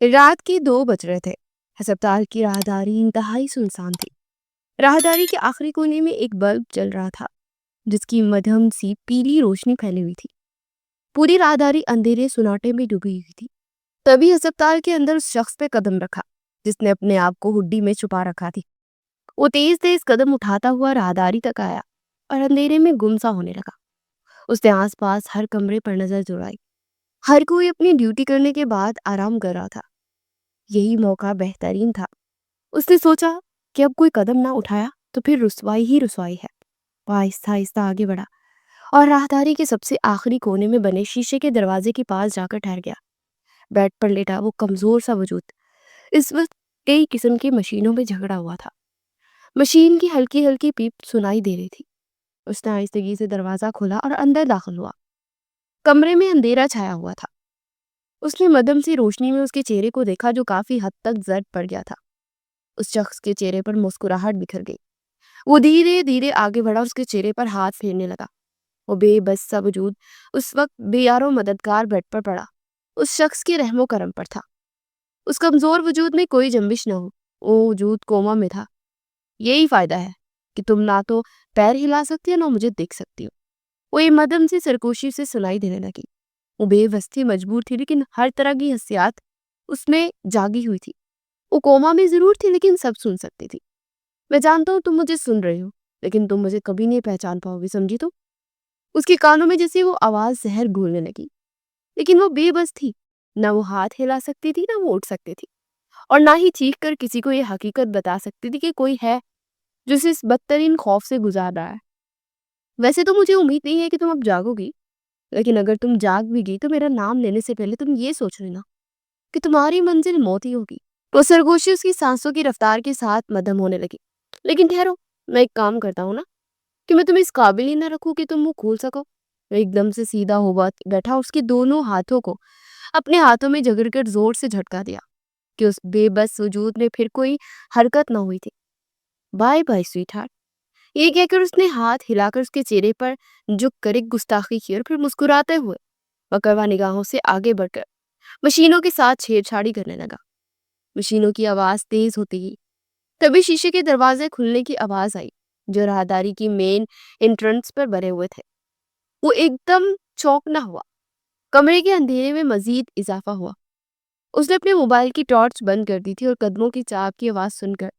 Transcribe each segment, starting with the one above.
رات کے 2 بج رہے تھے۔ ہسپتال کی راہداری انتہائی سنسان تھی۔ راہداری کے آخری کونے میں ایک بلب جل رہا تھا جس کی مدھم سی پیلی روشنی پھیلی ہوئی تھی۔ پوری راہداری اندھیرے سناٹے میں ڈوبی ہوئی تھی۔ تبھی ہسپتال کے اندر اس شخص پہ قدم رکھا جس نے اپنے آپ کو ہڈی میں چھپا رکھا تھی۔ وہ تیز تیز قدم اٹھاتا ہوا راہداری تک آیا اور اندھیرے میں گمسا ہونے لگا۔ اس نے آس پاس ہر کمرے پر نظر دوڑائی۔ ہر کوئی اپنی ڈیوٹی کرنے کے بعد آرام کر رہا تھا۔ یہی موقع بہترین تھا۔ اس نے سوچا کہ اب کوئی قدم نہ اٹھایا تو پھر رسوائی ہی رسوائی ہے۔ وہ آہستہ آہستہ آگے بڑھا اور راہداری کے سب سے آخری کونے میں بنے شیشے کے دروازے کے پاس جا کر ٹھہر گیا۔ بیڈ پر لیٹا وہ کمزور سا وجود اس وقت کئی قسم کی مشینوں میں جھگڑا ہوا تھا۔ مشین کی ہلکی ہلکی پیپ سنائی دے رہی تھی۔ اس نے آہستگی سے دروازہ کھولا اور اندر داخل ہوا۔ کمرے میں اندھیرا چھایا ہوا تھا۔ اس نے مدھم سی روشنی میں اس کے چہرے کو دیکھا جو کافی حد تک زرد پڑ گیا تھا۔ اس شخص کے چہرے پر مسکراہٹ بکھر گئی۔ وہ دھیرے دھیرے آگے بڑھا، اس کے چہرے پر ہاتھ پھیرنے لگا۔ وہ بے بس سا وجود اس وقت بے یارو مددگار بیڈ پر پڑا۔ اس شخص کے رحم و کرم پر تھا۔ اس کمزور وجود میں کوئی جنبش نہ ہو۔ وہ وجود کوما میں تھا۔ یہی فائدہ ہے کہ تم نہ تو پیر ہلا سکتی ہو نہ مجھے دیکھ سکتی ہو، وہ یہ مدھم سی سرکوشی سے سنائی دینے لگی۔ وہ بے بس تھی، مجبور تھی، لیکن ہر طرح کی حسیات اس میں جاگی ہوئی تھی۔ وہ کوما میں ضرور تھی لیکن سب سن سکتی تھی۔ میں جانتا ہوں تم مجھے سن رہی ہو لیکن تم مجھے کبھی نہیں پہچان پاؤ گی، سمجھی تو؟ اس کے کانوں میں جیسے وہ آواز زہر گھولنے لگی، لیکن وہ بے بس تھی۔ نہ وہ ہاتھ ہلا سکتی تھی نہ وہ اٹھ سکتی تھی، اور نہ ہی چیخ کر کسی کو یہ حقیقت بتا سکتی تھی کہ کوئی ہے جو اسے اس بدترین خوف سے گزار رہا ہے۔ ویسے تو مجھے امید نہیں ہے کہ تم اب جاگو گی، لیکن اگر تم جاگ بھی گئی تو میرا نام لینے سے پہلے تم یہ سوچ لینا کہ تمہاری منزل موت ہی ہوگی۔ وہ سرگوشی اس کی سانسوں کی رفتار کے ساتھ مدھم ہونے لگی۔ لیکن ٹھہرو، میں ایک کام کرتا ہوں نا کہ میں تمہیں اس قابل ہی نہ رکھوں کہ تم منہ کھول سکو۔ وہ ایک دم سے سیدھا ہو بیٹھا، اس کے دونوں ہاتھوں کو اپنے ہاتھوں میں جگڑ کر زور سے جھٹکا دیا کہ اس بے بس وجود میں پھر کوئی حرکت نہ ہوئی تھی۔ بائے بائے سویٹ ہارٹ، یہ کہہ کر اس نے ہاتھ ہلا کر اس کے چہرے پر جھک کر ایک گستاخی کی اور پھر مسکراتے ہوئے بکروا نگاہوں سے آگے بڑھ کر مشینوں کے ساتھ چھیڑ چھاڑی کرنے لگا۔ مشینوں کی آواز تیز ہوتی گئی۔ تبھی شیشے کے دروازے کھلنے کی آواز آئی جو راہداری کی مین انٹرنس پر بنے ہوئے تھے۔ وہ ایک دم چونکنا ہوا۔ کمرے کے اندھیرے میں مزید اضافہ ہوا۔ اس نے اپنے موبائل کی ٹارچ بند کر دی تھی اور قدموں کی چاپ کی آواز سن کر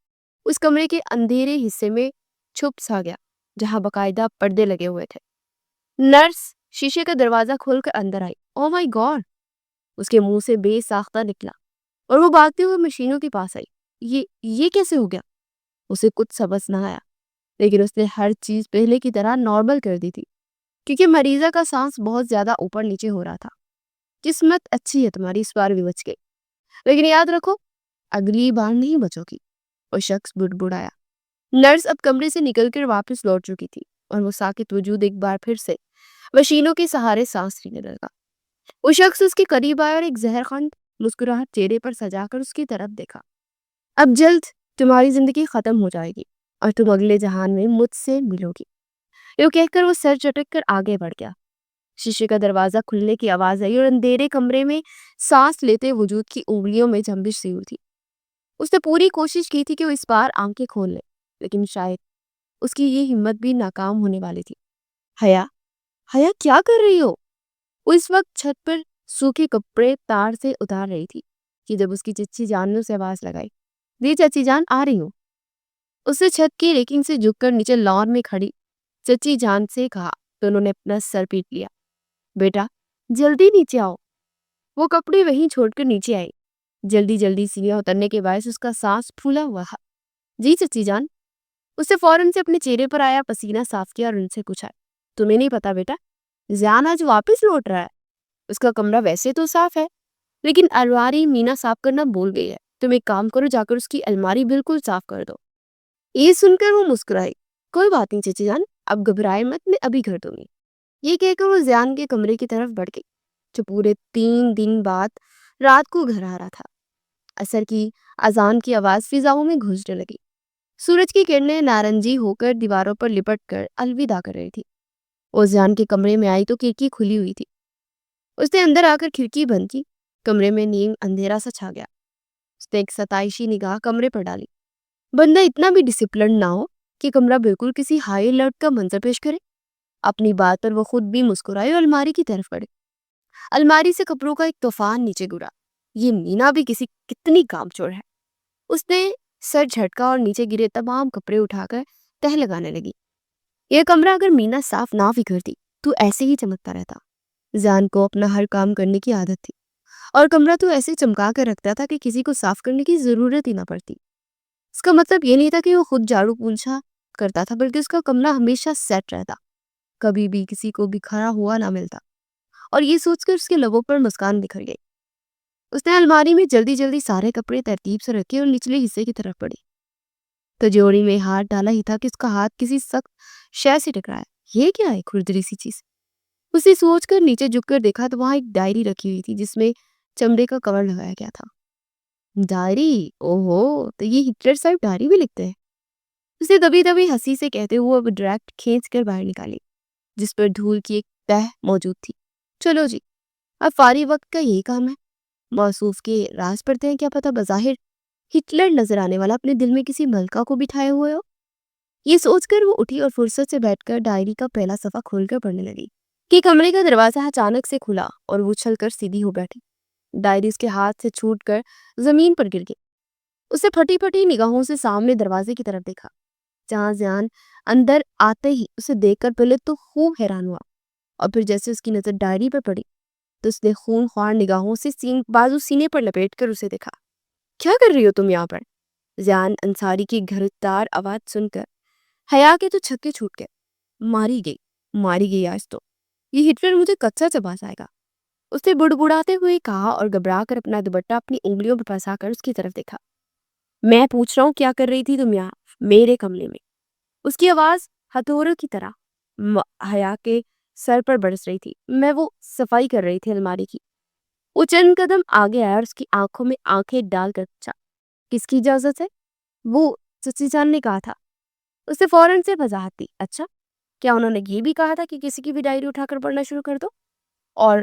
اس کمرے کے اندھیرے حصے میں چھپ سا گیا جہاں باقاعدہ پردے لگے ہوئے تھے۔ نرس شیشے کا دروازہ کھول کر اندر آئی۔ او مائی گاڈ، اس کے منہ سے بے ساختہ نکلا اور وہ بھاگتے ہوئے مشینوں کے پاس آئی۔ یہ کیسے ہو گیا؟ اسے کچھ سمجھ نہ آیا، لیکن اس نے ہر چیز پہلے کی طرح نارمل کر دی تھی کیونکہ مریضہ کا سانس بہت زیادہ اوپر نیچے ہو رہا تھا۔ قسمت اچھی ہے تمہاری، اس بار بھی بچ گئی، لیکن یاد رکھو اگلی بار نہیں بچو گی۔ وہ شخص بڑبڑایا۔ نرس اب کمرے سے نکل کر واپس لوٹ چکی تھی اور وہ ساکت وجود ایک بار پھر سے مشینوں کے سہارے سانس لینے لگا۔ وہ شخص اس کے قریب آیا اور ایک زہر خند مسکراہٹ چہرے پر سجا کر اس کی طرف دیکھا۔ اب جلد تمہاری زندگی ختم ہو جائے گی اور تم اگلے جہان میں مجھ سے ملو گی، یہ کہہ کر وہ سر چٹک کر آگے بڑھ گیا۔ شیشے کا دروازہ کھلنے کی آواز آئی اور اندھیرے کمرے میں سانس لیتے وجود کی انگلیوں میں جنبش سی ہوئی تھی۔ اس نے پوری کوشش کی تھی کہ وہ اس بار آنکھیں کھول لے، لیکن شاید اس کی یہ ہمت بھی ناکام ہونے والی تھی۔ حیا کیا کر رہی ہو؟ وہ اس وقت چھت پر سوکھے کپڑے تار سے اتار رہی تھی کہ جب اس کی چچی جان نے اسے آواز لگائی۔ جی چچی جان، آ رہی ہوں۔ اس نے چھت کی ریکنگ سے جھک کر نیچے لان میں کھڑی چچی جان سے کہا تو انہوں نے اپنا سر پیٹ لیا۔ بیٹا جلدی نیچے آؤ۔ وہ کپڑے وہیں چھوڑ کر نیچے آئی۔ جلدی سیڑھیاں اترنے کے باعث اس کا سانس پھولا ہوا تھا۔ جی چچی جان۔ اس نے فوراً سے اپنے چہرے پر آیا پسینہ صاف کیا اور ان سے پوچھا، تمہیں نہیں پتا بیٹا، زیان آج واپس لوٹ رہا ہے۔ اس کا کمرہ ویسے تو صاف ہے لیکن الماری مینا صاف کرنا بھول گئی ہے۔ تم ایک کام کرو، جا کر اس کی الماری بالکل صاف کر دو۔ یہ سن کر وہ مسکرائی۔ کوئی بات نہیں چچی جان، اب گھبرائے مت، میں ابھی کر دوں گی۔ یہ کہہ کر وہ زیان کے کمرے کی طرف بڑھ گئی جو پورے 3 دن بعد رات کو گھر آ رہا تھا۔ عصر کی اذان کی آواز فضاؤں میں گونجنے لگی۔ سورج کی کرنیں نارنجی ہو کر دیواروں پر لپٹ کر الوداع کر رہی تھی۔ وہ زیان کے کمرے میں آئی تو کھڑکی کھلی ہوئی تھی۔ اس نے اندر آ کر کھڑکی بند کی، کمرے میں نیم اندھیرا سا چھا گیا۔ اس نے ایک ستائشی نگاہ کمرے پر ڈالی۔ بندہ اتنا بھی ڈسپلن نہ ہو کہ کمرہ بالکل کسی ہائی الرٹ کا منظر پیش کرے۔ اپنی بات پر وہ خود بھی مسکرائے اور الماری کی طرف بڑھے۔ الماری سے کپڑوں کا ایک طوفان نیچے گرا۔ یہ مینا بھی کتنی کام چور ہے۔ اس نے سر جھٹکا اور نیچے گرے تمام کپڑے اٹھا کر تہہ لگانے لگی۔ یہ کمرہ اگر مینا صاف نہ بھی کرتی تو ایسے ہی چمکتا رہتا۔ زیان کو اپنا ہر کام کرنے کی عادت تھی اور کمرہ تو ایسے چمکا کر رکھتا تھا کہ کسی کو صاف کرنے کی ضرورت ہی نہ پڑتی۔ اس کا مطلب یہ نہیں تھا کہ وہ خود جھاڑو پونچھا کرتا تھا، بلکہ اس کا کمرہ ہمیشہ سیٹ رہتا، کبھی بھی کسی کو بکھرا ہوا نہ ملتا۔ اور یہ سوچ کر اس کے لبوں پر مسکان بکھر گئی۔ اس نے الماری میں جلدی جلدی سارے کپڑے ترتیب سے رکھے اور نچلے حصے کی طرف بڑھی۔ تجوری میں ہاتھ ڈالا ہی تھا کہ اس کا ہاتھ کسی سخت شے سے ٹکرایا۔ یہ کیا ہے کھردری سی چیز؟ اسے سوچ کر نیچے جھک کر دیکھا تو وہاں ایک ڈائری رکھی ہوئی تھی جس میں چمڑے کا کور لگایا گیا تھا۔ ڈائری؟ اوہو، تو یہ ہٹلر صاحب ڈائری بھی لکھتے ہیں؟ اسے دبی دبی ہنسی سے کہتے ہوئے اب ڈائریکٹ کھینچ کر باہر نکالی، جس پر دھول کی ایک تہ موجود تھی۔ چلو جی، اب فارغ وقت کا یہی کام ہے۔ موصوف کے راز پڑھتے ہیں، کیا پتہ بظاہر ہٹلر نظر آنے والا اپنے دل میں کسی ملکہ کو بٹھائے ہوئے ہو۔ یہ سوچ کر وہ اٹھی اور فرصت سے بیٹھ کر ڈائری کا پہلا صفحہ کھول کر پڑھنے لگی کہ کمرے کا دروازہ اچانک سے کھلا اور وہ اچھل کر سیدھی ہو بیٹھی۔ ڈائری اس کے ہاتھ سے چھوٹ کر زمین پر گر گئی۔ اسے پھٹی پھٹی نگاہوں سے سامنے دروازے کی طرف دیکھا، جہاں زیان اندر آتے ہی اسے دیکھ کر پہلے تو خوب حیران ہوا، اور پھر جیسے اس کی نظر ڈائری پر پڑی تو اس نے خون خوار نگاہوں سے بازو سینے پر لپیٹ کر اسے دیکھا۔ کیا کر رہی ہو تم یہاں پر؟ زیان انصاری کی گھردار آواز سن کر حیا کے تو چھکے چھوٹ گئے۔ ماری گئی آج تو یہ ہٹلر مجھے کچا چبا جائے گا، اس نے بڑبڑاتے ہوئے کہا اور گھبرا کر اپنا دوپٹہ اپنی انگلیوں پر پھنسا کر اس کی طرف دیکھا۔ میں پوچھ رہا ہوں کیا کر رہی تھی تم یہاں میرے کمرے میں؟ اس کی آواز ہتھوڑے کی طرح حیا کے سر پر برس رہی تھی۔ میں وہ صفائی کر رہی تھی الماری کی۔ وہ چند قدم آگے آیا اور اس کی آنکھوں میں آنکھیں ڈال کر پوچھا، کس کی اجازت ہے؟ وہ چچی جان نے کہا تھا۔ اس نے فوراً سے وضاحت دی، اچھا کیا انہوں نے یہ بھی کہا تھا کہ کسی کی بھی ڈائری اٹھا کر پڑھنا شروع کر دو اور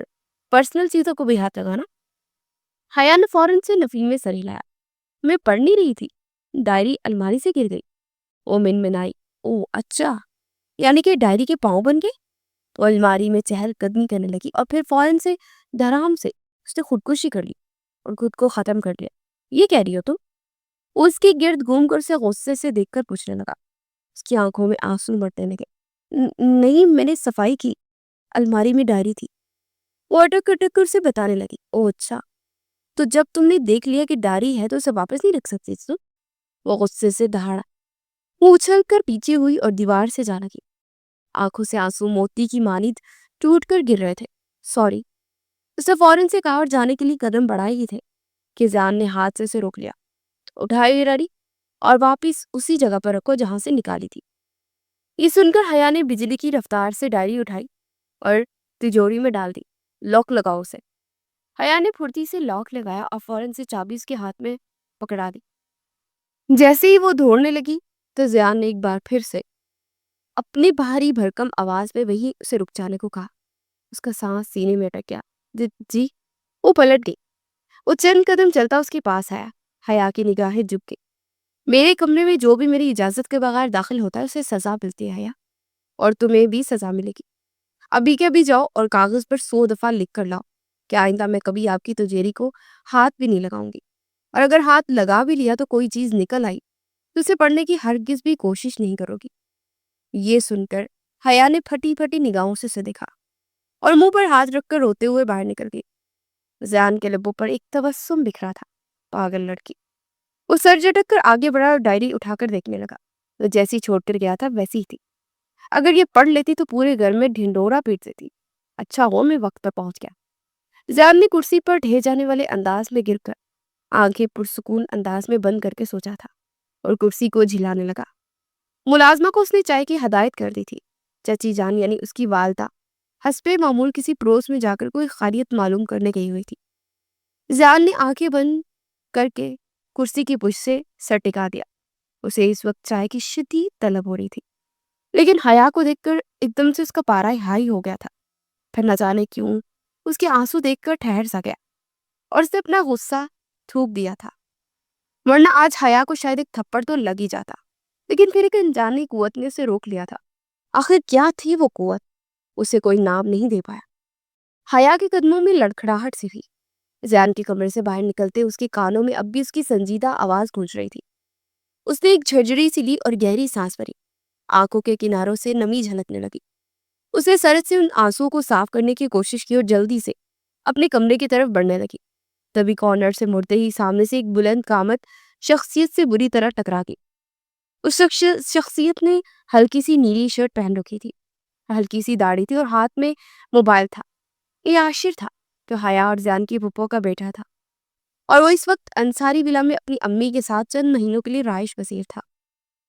پرسنل چیزوں کو بھی ہاتھ لگانا؟ حیا نے فوراً سے نفی میں سر ہلایا۔ میں پڑھ نہیں رہی تھی، ڈائری الماری سے گر گئی۔ وہ منمنائی، او اچھا، یعنی کہ ڈائری کے پاؤں بن گئے؟ تو الماری میں چہل قدمی کرنے لگی اور پھر فوراً سے دھڑام سے اس نے خودکشی کر لی اور خود کو ختم کر لیا۔ یہ کہہ رہی ہو تم؟ وہ اس کی گرد گھوم کر اسے غصے سے دیکھ کر پوچھنے لگا۔ اس کی آنکھوں میں آنسو بڑھنے لگے۔ نہیں، میں نے صفائی کی، الماری میں ڈائری تھی۔ وہ اٹک اٹک کر اسے بتانے لگی۔ او اچھا، تو جب تم نے دیکھ لیا کہ ڈائری ہے تو اسے واپس نہیں رکھ سکتی تم؟ وہ غصے سے دہاڑا۔ وہ اچھل کر پیچھے ہوئی اور دیوار سے جا لگی۔ آنکھوں سے آنسو موتی کی مانند ٹوٹ کر گر رہے تھے۔ سوری، اس نے فوراً سے کہا اور جانے کے لیے قدم بڑھائے ہی تھے کہ زیان نے ہاتھ سے اسے روک لیا۔ اٹھائے یہ ڈائری اور واپس اسی جگہ پر رکھو جہاں سے نکالی تھی۔ یہ سن کر حیا نے بجلی کی رفتار سے ڈائری اٹھائی اور تجوری میں ڈال دی۔ لاک لگاؤ اسے۔ حیا نے پھرتی سے لاک لگایا اور فوراً سے چابی اس کے ہاتھ میں پکڑا دی۔ جیسے ہی وہ دوڑنے لگی تو زیان نے ایک بار پھر سے اپنی بھاری بھرکم آواز میں وہی اسے رک جانے کو کہا۔ اس کا سانس سینے میں اٹک گیا۔ جی؟ وہ پلٹ گئی۔ وہ چند قدم چلتا اس کے پاس آیا۔ حیا کی نگاہیں جھک گئی۔ میرے کمرے میں جو بھی میری اجازت کے بغیر داخل ہوتا ہے اسے سزا ملتی ہے حیا، اور تمہیں بھی سزا ملے گی۔ ابھی کے ابھی جاؤ اور کاغذ پر 100 دفعہ لکھ کر لاؤ کہ آئندہ میں کبھی آپ کی تجوری کو ہاتھ بھی نہیں لگاؤں گی، اور اگر ہاتھ لگا بھی لیا تو کوئی چیز نکل آئی تو اسے پڑھنے کی ہرگز بھی کوشش نہیں کرو گی۔ یہ سن کر حیا نے پھٹی پھٹی نگاہوں سے اسے دیکھا اور منہ پر ہاتھ رکھ کر روتے ہوئے باہر نکل گئی۔ زیان کے لبوں پر ایک تبسم بکھرا تھا۔ پاگل لڑکی۔ وہ سر جھٹک کر آگے بڑھا اور ڈائری اٹھا کر دیکھنے لگا۔ وہ جیسی چھوڑ کر گیا تھا ویسی ہی تھی۔ اگر یہ پڑھ لیتی تو پورے گھر میں ڈھنڈورا پیٹ دیتی۔ اچھا ہو میں وقت پر پہنچ گیا۔ زیان نے کرسی پر ڈھے جانے والے انداز میں گر کر آنکھیں پرسکون انداز میں بند کر کے سوچا تھا اور کرسی کو جھلانے لگا۔ ملازمہ کو اس نے چائے کی ہدایت کر دی تھی۔ چچی جان یعنی اس کی والدہ حسب معمول کسی پڑوس میں جا کر کوئی خیریت معلوم کرنے گئی ہوئی تھی۔ زیان نے آنکھیں بند کر کے کرسی کی پشت سے سر ٹکا دیا۔ اسے اس وقت چائے کی شدید طلب ہو رہی تھی، لیکن حیا کو دیکھ کر ایک دم سے اس کا پارا ہائی ہو گیا تھا۔ پھر نہ جانے کیوں اس کے آنسو دیکھ کر ٹھہر سا گیا اور اسے اپنا غصہ تھوک دیا تھا، ورنہ آج حیا کو شاید ایک تھپڑ تو لگ ہی جاتا، لیکن پھر ایک انجانی قوت نے اسے روک لیا تھا۔ آخر کیا تھی وہ قوت؟ اسے کوئی نام نہیں دے پایا۔ حیا کے قدموں میں لڑکھڑاہٹ سی تھی۔ زیان کے کمرے سے باہر نکلتے اس کے کانوں میں اب بھی اس کی سنجیدہ آواز گونج رہی تھی۔ اس نے ایک جھرجھری سی لی اور گہری سانس بھری، آنکھوں کے کناروں سے نمی جھلکنے لگی۔ اسے سرد سے ان آنسوؤں کو صاف کرنے کی کوشش کی اور جلدی سے اپنے کمرے کی طرف بڑھنے لگی۔ تبھی کارنر سے مڑتے ہی سامنے سے ایک بلند قامت شخصیت سے بری طرح ٹکرا گئی۔ اس شخصیت نے ہلکی سی نیلی شرٹ پہن رکھی تھی، ہلکی سی داڑھی تھی اور ہاتھ میں موبائل تھا۔ یہ عاشر تھا جو حیا اور زیان کی پھپھو کا بیٹا تھا، اور وہ اس وقت انصاری ولا میں اپنی امی کے ساتھ چند مہینوں کے لیے رہائش پذیر تھا۔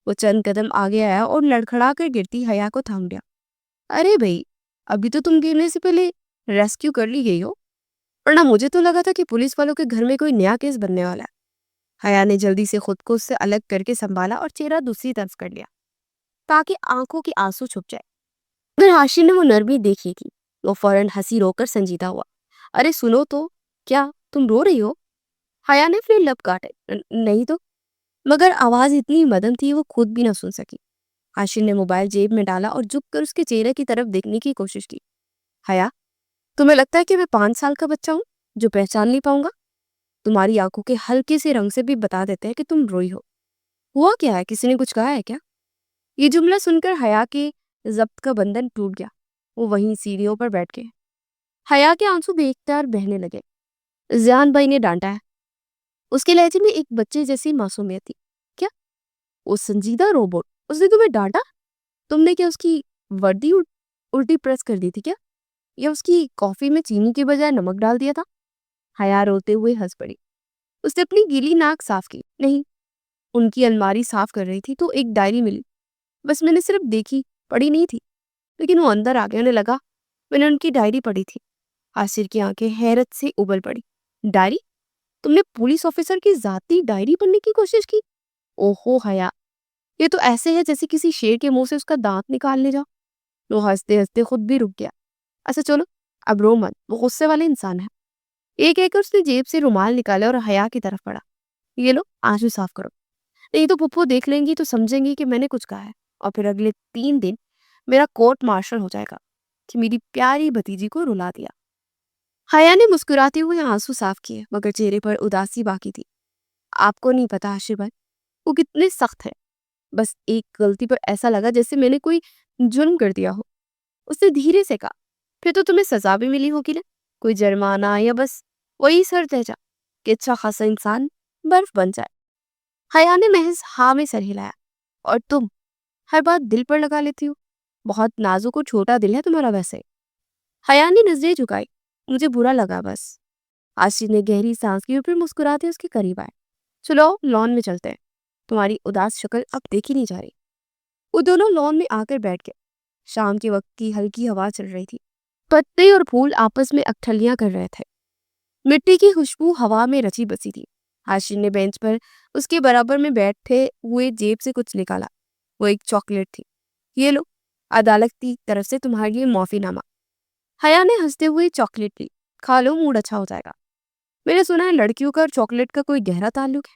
وہ چند قدم آگے آیا اور لڑکھڑا کر گرتی حیا کو تھام لیا۔ ارے بھائی، ابھی تو تم گرنے سے پہلے ریسکیو کر لی گئی ہو، ورنہ مجھے تو لگا تھا کہ پولیس والوں کے گھر میں کوئی نیا کیس بننے والا ہے۔ حیا نے جلدی سے خود کو اس سے الگ کر کے سنبھالا اور چہرہ دوسری طرف کر لیا تاکہ آنکھوں کی آنسو چھپ جائے۔ اگر عاشر نے وہ نرمی دیکھی تھی، وہ فوراً ہنسی رو کر سنجیدہ ہوا۔ ارے سنو تو، کیا تم رو رہی ہو؟ حیا نے پھر لب کاٹے۔ نہیں تو، مگر آواز اتنی مدم تھی وہ خود بھی نہ سن سکی۔ عاشر نے موبائل جیب میں ڈالا اور جھک کر اس کے چہرے کی طرف دیکھنے کی کوشش کی۔ حیا، تمہیں لگتا ہے کہ میں 5 سال کا بچہ ہوں جو پہچان نہیں پاؤں گا؟ تمہاری آنکھوں کے ہلکے سے رنگ سے بھی بتا دیتے ہیں کہ تم روئی ہو۔ ہوا کیا ہے؟ کسی نے کچھ کہا ہے کیا؟ یہ جملہ سن کر حیا کے ضبط کا بندھن ٹوٹ گیا۔ وہ وہیں سیڑھیوں پر بیٹھ گئے۔ حیا کے آنسو بے اختیار بہنے لگے۔ زیان بھائی نے ڈانٹا ہے۔ اس کے لہجے میں ایک بچے جیسی معصومیت تھی۔ کیا؟ وہ سنجیدہ روبوٹ، اس نے تمہیں ڈانٹا؟ تم نے کیا اس کی وردی الٹی پریس کر دی تھی کیا؟ یا اس کی کافی میں چینی کے بجائے نمک ڈال دیا تھا؟ حیا روتے ہوئے ہنس پڑی۔ اس نے اپنی گیلی ناک صاف کی۔ نہیں، ان کی الماری صاف کر رہی تھی تو ایک ڈائری ملی، بس میں نے صرف دیکھی، پڑھی نہیں تھی۔ لیکن وہ اندر آ گیا لگا میں نے ان کی ڈائری پڑھی تھی۔ عاشر کی آنکھیں حیرت سے ابل پڑی۔ ڈائری؟ تم نے پولیس آفیسر کی ذاتی ڈائری پڑھنے کی کوشش کی؟ اوہو حیا، یہ تو ایسے ہے جیسے کسی شیر کے منہ سے اس کا دانت نکالنے جاؤ۔ وہ ہنستے ہنستے خود بھی رک گیا۔ اچھا چلو، اب رو مت، وہ غصے والے انسان ہے۔ یہ کہہ کر اس نے جیب سے رومال نکالا اور حیا کی طرف پڑھا۔ یہ لو، آنسو صاف کرو، نہیں تو پھپھو دیکھ لیں گی تو سمجھیں گی کہ میں نے کچھ کہا ہے، اور پھر اگلے 3 دن میرا کورٹ مارشل ہو جائے گا کہ میری پیاری بھتیجی کو رلا دیا۔ حیا نے مسکراتے ہوئے آنسو صاف کیے، مگر چہرے پر اداسی باقی تھی۔ آپ کو نہیں پتا عاشر بھائی، وہ کتنے سخت ہے۔ بس ایک غلطی پر ایسا لگا جیسے میں نے کوئی جرم کر دیا ہو۔ اس نے دھیرے سے کہا، پھر تو تمہیں سزا بھی ملی ہوگی نا، کوئی جرمانہ، یا بس وہی سر تیجا کہ اچھا خاصا انسان برف بن جائے۔ حیا نے محض ہاں میں سر ہلایا۔ اور تم ہر بات دل پر لگا لیتی ہو، بہت نازک اور چھوٹا دل ہے تمہارا ویسے۔ حیا نے نظریں جھکائی۔ مجھے برا لگا بس۔ عاشر نے گہری سانس کی اور پھر مسکراتے اس کے قریب آئے۔ چلو لان میں چلتے ہیں، تمہاری اداس شکل اب دیکھی نہیں جا رہی۔ وہ دونوں لان میں آ کر بیٹھ گئے۔ شام کے وقت کی ہلکی ہوا چل رہی تھی، پتے اور پھول آپس میں اکٹھلیاں کر رہے تھے، مٹی کی خوشبو ہوا میں رچی بسی تھی۔ عاشر نے بینچ پر اس کے برابر میں بیٹھے ہوئے جیب سے کچھ نکالا۔ وہ ایک چاکلیٹ تھی۔ یہ لو، عدالت کی طرف سے تمہارے لیے معافی نامہ۔ حیا نے ہنستے ہوئے چاکلیٹ لی۔ کھا لو، موڈ اچھا ہو جائے گا۔ میں نے سنا ہے لڑکیوں کا اور چاکلیٹ کا کوئی گہرا تعلق ہے۔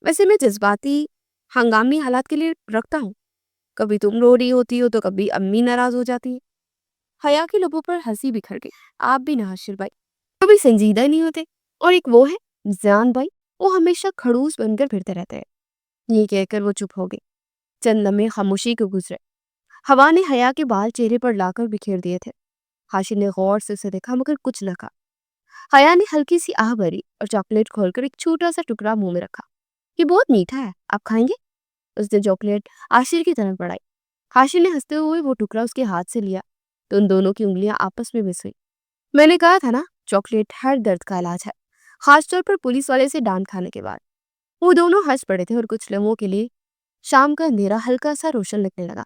ویسے میں جذباتی ہنگامی حالات کے لیے رکھتا ہوں، کبھی تم رو رہی ہوتی ہو تو کبھی امی ناراض ہو جاتی ہے۔ حیا کے لبوں پر ہنسی بکھر گئی۔ آپ بھی نہ عاشر بھائی، کبھی سنجیدہ نہیں ہوتے۔ اور ایک وہ ہے زیان بھائی، وہ ہمیشہ کھڑوس بن کر پھرتے رہتے ہیں۔ یہ کہہ کر وہ چپ ہو گئی۔ چند لمحے خاموشی کو گزرے۔ ہوا نے حیا کے بال چہرے پر لا کر بکھیر دیے تھے۔ عاشر نے غور سے اسے دیکھا مگر کچھ نہ کہا۔ حیا نے ہلکی سی آہ بھری اور چاکلیٹ کھول کر ایک چھوٹا سا ٹکڑا منہ میں رکھا۔ یہ بہت میٹھا ہے، آپ کھائیں گے؟ اس نے چاکلیٹ عاشر کی طرف بڑھائی۔ عاشر نے ہنستے ہوئے وہ ٹکڑا اس کے ہاتھ سے لیا تو ان دونوں کی انگلیاں آپس میں مس ہوئی۔ میں نے کہا تھا نا، چاکلیٹ ہر درد کا علاج ہے، خاص طور پر پولیس والے سے ڈانٹ کھانے کے بعد۔ وہ دونوں ہنس پڑے تھے اور کچھ لمحوں کے لیے شام کا اندھیرا ہلکا سا روشن لگنے لگا،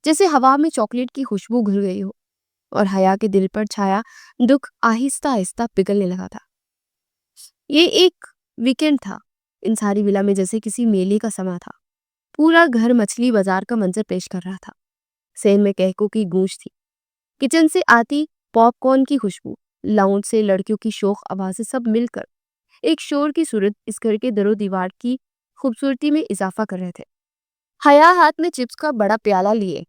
جیسے ہوا میں چاکلیٹ کی خوشبو گھل گئی ہو، اور حیا کے دل پر چھایا دکھ آہستہ آہستہ پگھلنے لگا تھا۔ یہ ایک ویکینڈ تھا، انصاری ولا میں جیسے کسی میلے کا سما تھا۔ پورا گھر مچھلی بازار کا منظر پیش کر رہا تھا۔ سین میں کہکوں کی گونج تھی، کچن سے آتی پاپ کارن کی خوشبو، لاؤنج سے لڑکیوں کی شوخ آوازیں سب مل کر ایک شور کی صورت اس گھر کے در و دیوار کی خوبصورتی میں اضافہ کر رہے تھے۔ حیا ہاتھ میں چپس کا بڑا پیالہ لیے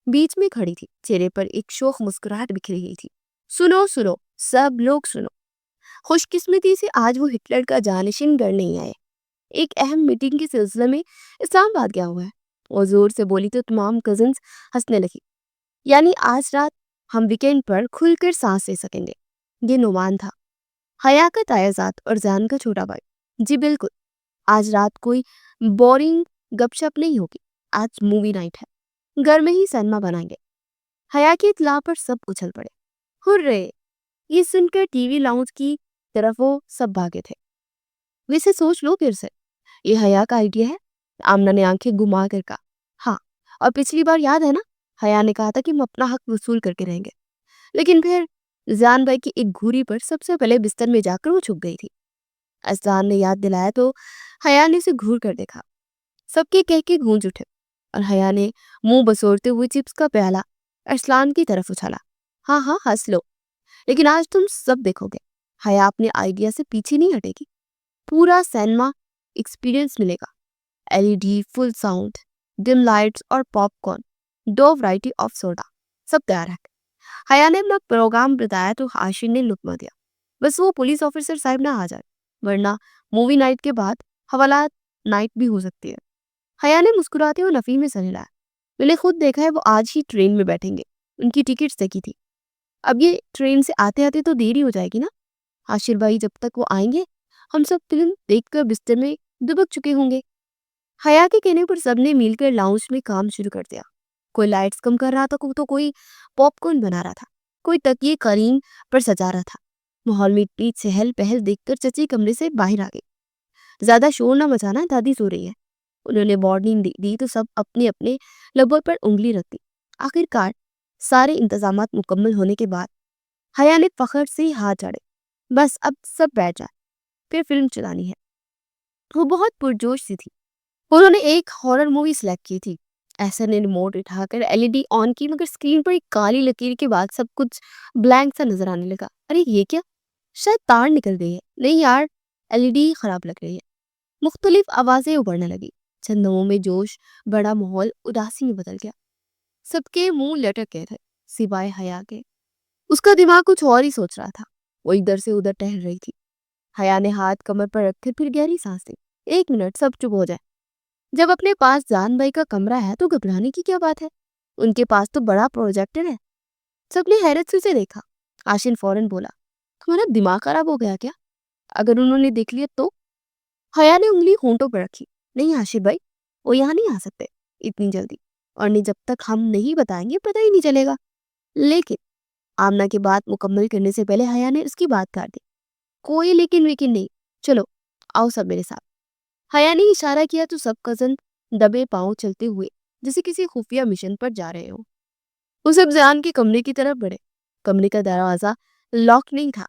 بیچ میں کھڑی تھی، چہرے پر ایک شوخ مسکراہٹ بکھری ہوئی تھی۔ سنو سنو سب لوگ سنو، خوش قسمتی سے آج وہ ہٹلر کا جانشین گھر نہیں آئے، ایک اہم میٹنگ کے سلسلے میں اسلام آباد گیا ہوا ہے۔ وہ زور سے بولی تو تمام کزنز ہنسنے لگی۔ یعنی آج رات ہم ویکینڈ پر کھل کر سانس لے سکیں گے۔ یہ نعمان تھا، حیا کا تایا زاد اور زیان کا چھوٹا بھائی۔ جی بالکل، آج رات کوئی بورنگ گپ شپ نہیں ہوگی، آج مووی نائٹ ہے، گھر میں ہی سینما بنائیں گے۔ حیا کی اطلاع پر سب اچھل پڑے۔ ہرے! یہ سن کر ٹی وی لاؤنج کی طرف وہ سب بھاگے تھے۔ ویسے سوچ لو پھر سے، یہ حیا کا آئیڈیا ہے؟ آمنہ نے آنکھیں گھما کر کہا۔ ہاں، اور پچھلی بار یاد ہے نا، حیا نے کہا تھا کہ ہم اپنا حق وصول کر کے رہیں گے، لیکن پھر زیان بھائی کی ایک گھوری پر سب سے پہلے بستر میں جا کر وہ چھپ گئی تھی۔ اسلان نے یاد دلایا تو حیا نے اسے گھور کر دیکھا۔ سب کے کہہ کے گونج اٹھے اور حیا نے منہ بسورتے ہوئے چپس کا پیالہ اسلان کی طرف اچھالا۔ ہاں ہاں ہنس لو، لیکن آج تم سب دیکھو گے، حیا اپنے آئیڈیا سے پیچھے نہیں ہٹے گی۔ پورا سینما ایکسپیرینس ملے گا، LED، فل ساؤنڈ، ڈم لائٹس اور پاپ کارن، 2 ورائٹی آف سوڈا، سب تیار ہے۔ حیا نے اپنا پروگرام بتایا تو آشین نے لطمہ دیا۔ بس وہ پولیس آفیسر صاحب نہ آ جائے، ورنہ مووی نائٹ کے بعد حوالات نائٹ بھی ہو سکتی ہے۔ حیا نے مسکراتے ہوئے نفی میں سر ہلایا۔ میں نے خود دیکھا ہے، وہ آج ہی ٹرین میں بیٹھیں گے، ان کی ٹکٹس دیکھی تھی۔ اب یہ ٹرین سے آتے آتے تو دیر ہی ہو جائے گی نا، عاشر بھائی جب تک وہ آئیں گے ہم سب فلم دیکھ کر بستر میں دبک چکے ہوں گے۔ حیا کے کہنے پر سب نے مل کر لاؤنج میں کام شروع کر دیا۔ کوئی لائٹس کم کر رہا تھا تو کوئی پاپ کارن بنا رہا تھا، کوئی تکیے قالین پر سجا رہا تھا۔ ماحول میں اتنی چہل پہل دیکھ کر چچی کمرے سے باہر آ گئی۔ زیادہ شور نہ مچانا، دادی سو رہی ہے۔ انہوں نے وارننگ دی تو سب اپنے اپنے لبوں پر انگلی رکھ دی۔ آخر کار سارے انتظامات مکمل ہونے کے بعد حیا نے فخر سے ہاتھ جاڑے۔ بس اب سب بیٹھ جائیں، پھر فلم چلانی ہے۔ وہ بہت پرجوش سی تھی۔ انہوں نے ایک ہارر مووی سلیکٹ کی تھی۔ احسن نے ریموٹ اٹھا کر LED آن کی، مگر اسکرین پر ایک کالی لکیر کے بعد سب کچھ بلینک سا نظر آنے لگا۔ ارے یہ کیا؟ شاید تار نکل گئی ہے۔ نہیں یار، LED خراب لگ رہی ہے۔ مختلف آوازیں ابھرنے لگی، چند لمحوں میں جوش بڑا، ماحول اداسی میں بدل گیا۔ سب کے منہ لٹک گئے تھے سوائے حیا کے۔ اس کا دماغ کچھ اور ہی سوچ رہا تھا، وہ ادھر سے ادھر ٹہل رہی تھی۔ حیا نے ہاتھ کمر پر رکھے، پھر گہری سانس لی۔ 1 منٹ، سب چپ ہو جائے۔ جب اپنے پاس جان بھائی کا کمرہ ہے تو گھبرانے کی کیا بات ہے؟ ان کے پاس تو بڑا پروجیکٹر ہے۔ سب نے حیرت سے اسے دیکھا۔ آشین فوراً بولا، تمہارا دماغ خراب ہو گیا کیا؟ اگر انہوں نے دیکھ لیا تو؟ حیا نے انگلی ہونٹوں پر رکھی۔ نہیں آشین بھائی، وہ یہاں نہیں آ سکتے اتنی جلدی، اور نہیں جب تک ہم نہیں بتائیں گے پتہ ہی نہیں چلے گا۔ لیکن آمنہ کی بات مکمل کرنے سے پہلے حیا نے اس کی بات کاٹ دی۔ کوئی لیکن ویکن نہیں، چلو آؤ سب میرے ساتھ۔ حیا نے اشارہ کیا تو سب کزن دبے پاؤں چلتے ہوئے جیسے کسی خفیہ مشن پر جا رہے ہوں۔ وہ سب زیان کے کمرے کی طرف بڑھے۔ کمرے کا دروازہ لاک نہیں تھا۔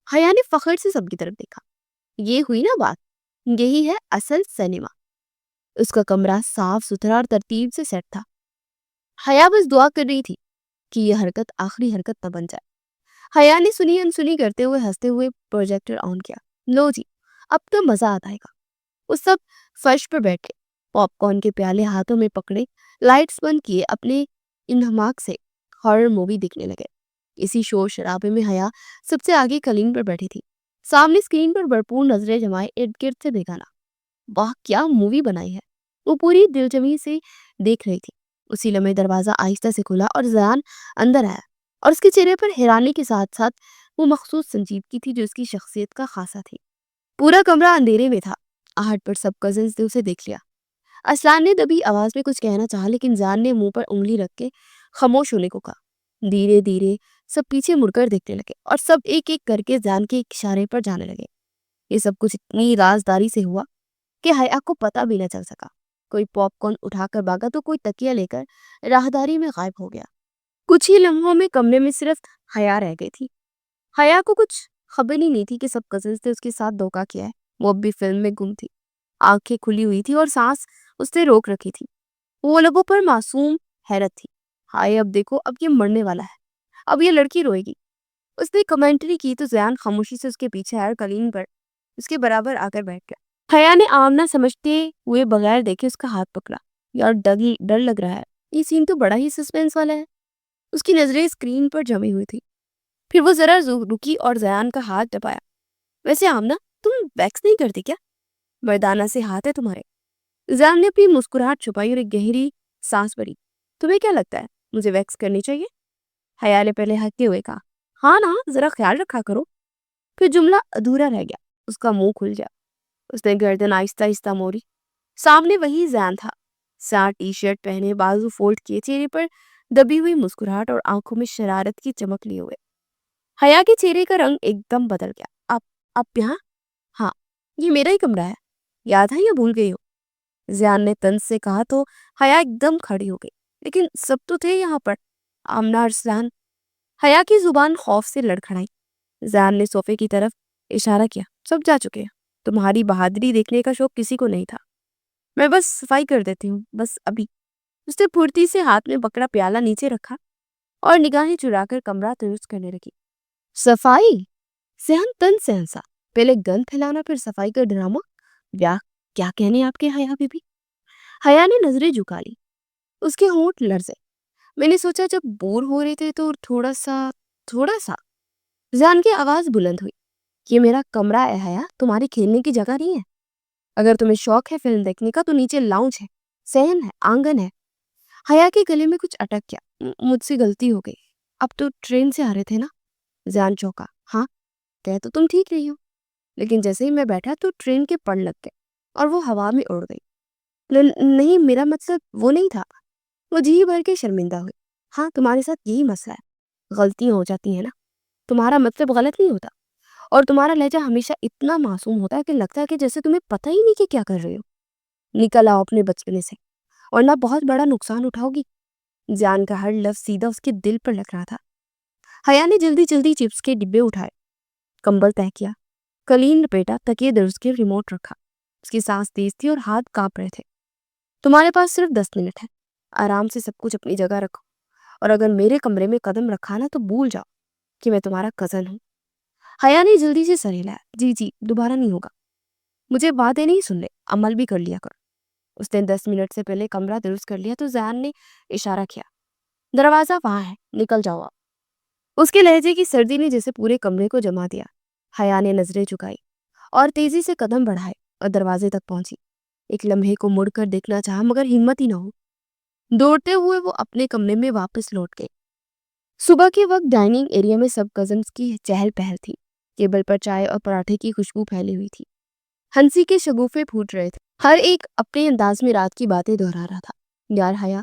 حیا نے فخر سے سب کی طرف دیکھا۔ یہ ہوئی نا بات، یہی ہے اصل سینما۔ اس کا کمرہ صاف ستھرا اور ترتیب سے سیٹ تھا۔ حیا بس دعا کر رہی تھی کہ یہ حرکت آخری حرکت نہ بن جائے۔ حیا نے سنی انسنی کرتے ہوئے ہنستے ہوئے پروجیکٹر آن کیا۔ لو جی، اب تو مزہ آتا ہے گا۔ وہ سب فرش پر بیٹھے، پاپ کارن کے پیالے ہاتھوں میں پکڑے، لائٹس بند کیے، اپنے انہماک سے ہارر مووی دیکھنے لگے۔ اسی شور شرابے میں حیا سب سے آگے قالین پر بیٹھی تھی، سامنے اسکرین پر بھرپور نظریں جمائے ارد گرد سے دیکھا نا۔ واہ کیا مووی بنائی ہے، وہ پوری دلجمی سے دیکھ رہی تھی۔ اسی لمحے دروازہ آہستہ سے کھلا اور زیان اندر آیا، اور اس کے چہرے پر حیرانی کے ساتھ ساتھ وہ مخصوص سنجیدگی تھی جو اس کی شخصیت کا خاصہ تھی۔ پورا کمرہ اندھیرے میں تھا۔ آہٹ پر سب کزنز نے اسے دیکھ لیا۔ اسلان نے دبی آواز میں کچھ کہنا چاہا، لیکن زیان نے منہ پر انگلی رکھ کے خاموش ہونے کو کہا۔ دھیرے دھیرے سب پیچھے مڑ کر دیکھنے لگے، اور سب ایک ایک کر کے زیان کے اشارے پر جانے لگے۔ یہ سب کچھ اتنی رازداری سے ہوا کہ حیا کو پتہ بھی نہ چل سکا۔ کوئی پاپ کارن اٹھا کر بھاگا تو کوئی تکیہ لے کر راہداری میں غائب ہو گیا۔ کچھ ہی لمحوں میں کمرے میں صرف حیا رہ گئی تھی۔ حیا کو کچھ خبر ہی نہیں تھی کہ سب کزنز نے اس کے ساتھ دھوکہ کیا ہے۔ وہ اب بھی فلم میں گم تھی، آنکھیں کھلی ہوئی تھی اور سانس اس نے روک رکھی تھی۔ وہ لبوں پر معصوم حیرت تھی۔ ہائے اب دیکھو، اب یہ مرنے والا ہے، اب یہ لڑکی روئے گی۔ اس نے کمنٹری کی تو زیان خاموشی سے اس کے پیچھے آیا اور کلین پر اس کے برابر آ کر بیٹھ گیا۔ حیا نے آمنا سمجھتے ہوئے بغیر دیکھے اس کا ہاتھ پکڑا۔ یار ڈر لگ رہا ہے، یہ سین تو بڑا ہی سسپینس والا ہے۔ اس کی نظریں اسکرین پر جمی ہوئی تھی، پھر وہ ذرا رکی اور زیان کا ہاتھ دبایا۔ ویسے آمنا، تم ویکس نہیں کرتی کیا؟ مردانہ سے ہاتھ ہے تمہارے۔ زیان نے اپنی مسکراہٹ چھپائی اور ایک گہری سانس بھری۔ تمہیں کیا لگتا ہے مجھے ویکس کرنی چاہیے؟ حیا نے پہلے ہنستے ہوئے کہا، ہاں نا، ذرا خیال رکھا کرو۔ پھر جملہ ادھورا رہ گیا، اس کا منہ کھل گیا۔ اس نے گردن آہستہ آہستہ موڑی۔ سامنے وہی زیان تھا، سیاہ ٹی شرٹ پہنے، بازو فولڈ کیے، چہرے پر دبی ہوئی مسکراہٹ اور آنکھوں میں شرارت کی چمک لیے ہوئے۔ حیا کے چہرے کا رنگ ایک دم بدل گیا۔ آپ یہاں؟ ہاں، یہ میرا ہی کمرہ ہے، یاد ہے یا بھول گئی ہو؟ زیان نے طنز سے کہا تو حیا ایک دم کھڑی ہو گئی۔ لیکن سب تو تھے یہاں پر، آمنہ اور زیان۔ حیا کی زبان خوف سے لڑکھڑائی۔ زیان نے صوفے کی طرف اشارہ کیا، سب جا چکے ہیں، تمہاری بہادری دیکھنے کا شوق کسی کو نہیں تھا، میں بس صفائی کر دیتی ہوں، بس ابھی۔ اس نے پھرتی سے ہاتھ میں پکڑا پیالہ نیچے رکھا اور نگاہیں چرا کر کمرہ درست کرنے لگی۔ صفائی؟ زیان تن سے ہنسا۔ پہلے گند پھیلانا پھر صفائی کا ڈرامہ؟ واہ، کیا کہنے آپ کے حیا بی بی۔ حیا نے نظریں جھکا لی، اس کے ہونٹ لرزے۔ میں نے سوچا جب بور ہو رہے تھے تو تھوڑا سا زیان کی آواز بلند ہوئی، یہ میرا کمرہ ہے حیا، تمہاری کھیلنے کی جگہ نہیں ہے۔ اگر تمہیں شوق ہے فلم دیکھنے کا تو نیچے لاؤنج ہے، صحن ہے، آنگن ہے۔ حیا کے گلے میں کچھ اٹک گیا۔ مجھ سے غلطی ہو گئی، اب تو ٹرین سے آ رہے تھے نا؟ زیان چونکا۔ ہاں، کہہ تو تم ٹھیک رہی ہو، لیکن جیسے ہی میں بیٹھا تو ٹرین کے پڑ لگ گئے اور وہ ہوا میں اڑ گئی۔ نہیں، میرا مطلب وہ نہیں تھا۔ وہ جی بھر کے شرمندہ ہوئی۔ ہاں، تمہارے ساتھ یہی مسئلہ ہے، غلطیاں ہو جاتی ہیں نا، تمہارا مطلب غلط نہیں ہوتا، اور تمہارا لہجہ ہمیشہ اتنا معصوم ہوتا ہے کہ لگتا ہے کہ جیسے تمہیں پتہ ہی نہیں کہ کیا کر رہے ہو۔ نکل آؤ اپنے بچپنے سے، ورنہ بہت بڑا نقصان اٹھاؤ گی۔ زیان کا ہر لفظ سیدھا اس کے دل پر لگ رہا تھا۔ حیا نے جلدی جلدی چپس کے ڈبے اٹھائے، کمبل طے کیا، کلین لپیٹا، تکیے درست کے ریموٹ رکھا۔ اس کی سانس تیز تھی اور ہاتھ کانپ رہے تھے۔ تمہارے پاس صرف 10 منٹ ہے، آرام سے سب کچھ اپنی جگہ رکھو، اور اگر میرے کمرے میں قدم رکھا نا تو بھول جاؤ کہ میں تمہارا کزن ہوں۔ حیا نے جلدی سے سر ہلایا۔ جی، دوبارہ نہیں ہوگا۔ مجھے وعدے نہیں سننے، عمل بھی کر لیا کر۔ اس نے 10 منٹ سے پہلے کمرہ درست کر لیا تو زیان نے اشارہ کیا، دروازہ وہاں ہے، نکل جاؤ آپ۔ اس کے لہجے کی سردی نے جیسے پورے کمرے کو جما دیا۔ حیا نے نظریں چکائی اور تیزی سے قدم بڑھائے اور دروازے تک پہنچی۔ ایک لمحے کو مڑ کر دیکھنا چاہا مگر ہمت ہی نہ ہو۔ دوڑتے ہوئے وہ اپنے کمرے میں واپس لوٹ گئے۔ صبح کے وقت ڈائننگ ایریا میں سب کزنز کی چہل پہل تھی۔ ٹیبل پر چائے اور پراٹھے کی خوشبو پھیلی ہوئی تھی، ہنسی کے شگوفے پھوٹ رہے تھے۔ ہر ایک اپنے انداز میں رات کی باتیں دہرا رہا تھا۔ یار حیا،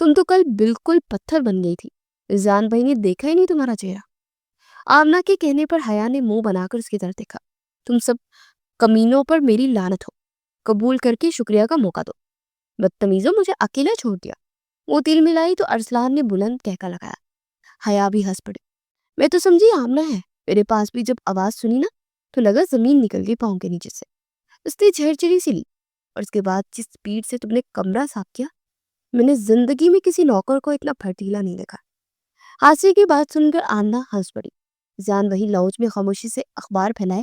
تم تو کل بالکل پتھر بن گئی تھی، زیان بھائی نے دیکھا ہی نہیں تمہارا چہرہ۔ آمنہ کے کہنے پر حیا نے منہ بنا کر اس کی طرف دیکھا۔ تم سب کمینوں پر میری لعنت ہو، قبول کر کے شکریہ کا موقع دو۔ بدتمیزوں، مجھے اکیلا چھوڑ دیا۔ وہ تل ملائی تو ارسلان نے بلند کہکا لگایا۔ حیا بھی ہنس پڑی۔ میں تو سمجھی آمنہ ہے، میرے پاس بھی جب آواز سنی نا تو لگا زمین نکل گئی پاؤں کے نیچے سے۔ اس نے جھڑچڑی سی لی، اور اس کے بعد جس سپیڈ سے تم نے کمرہ صاف کیا، میں نے زندگی میں کسی نوکر کو اتنا پھرتیلا نہیں دیکھا۔ حادثے کی بات سن کر آمنہ ہنس پڑی۔ زیان وہی لاؤنج میں خاموشی سے اخبار پھیلائے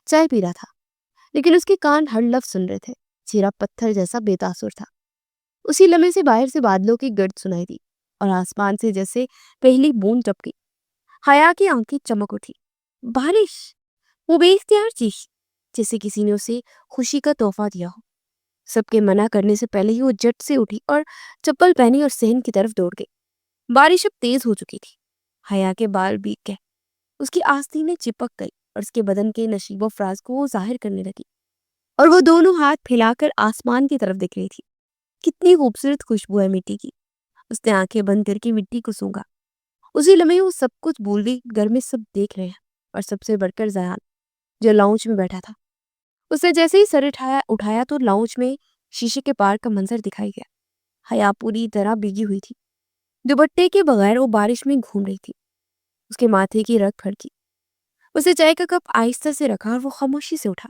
چائے پی رہا تھا، لیکن اس کے کان ہر لفظ سن رہے تھے۔ چہرہ پتھر جیسا بے تاثر تھا۔ اسی لمحے سے باہر سے بادلوں کی گرد سنائی دی اور آسمان سے جیسے پہلی بوند ٹپکی۔ حیا کی آنکھیں چمک اٹھی۔ بارش! وہ بے اختیار چیخی، جیسے کسی نے اسے خوشی کا تحفہ دیا ہو۔ سب کے منع کرنے سے پہلے ہی وہ جٹ سے اٹھی اور چپل پہنی اور صحن کی طرف دوڑ گئی۔ بارش اب تیز ہو چکی تھی۔ حیا کے بال بھیگ گئے، اس کی آستینیں چپک گئی اور اس کے بدن کے نشیب و فراز کو وہ ظاہر کرنے لگی، اور وہ دونوں ہاتھ پھیلا کر آسمان کی طرف دیکھ رہی تھی۔ کتنی خوبصورت خوشبو ہے مٹی کی۔ اس نے آنکھیں بند کر کے مٹی کو سونگا۔ اسی لمحے وہ سب کچھ بھول گئی، گھر میں سب دیکھ رہے ہیں، اور سب سے بڑھ کر زیان جو لاؤنج میں بیٹھا تھا۔ اس نے جیسے ہی سر اٹھایا تو لاؤنج میں شیشے کے پار کا منظر دکھائی گیا۔ حیا پوری طرح بھیگی ہوئی تھی، دوپٹے کے بغیر وہ بارش میں گھوم رہی تھی۔ اس کے ماتھے کی رگ پھڑکی۔ اس نے چائے کا کپ آہستہ سے رکھا اور وہ خاموشی سے اٹھا۔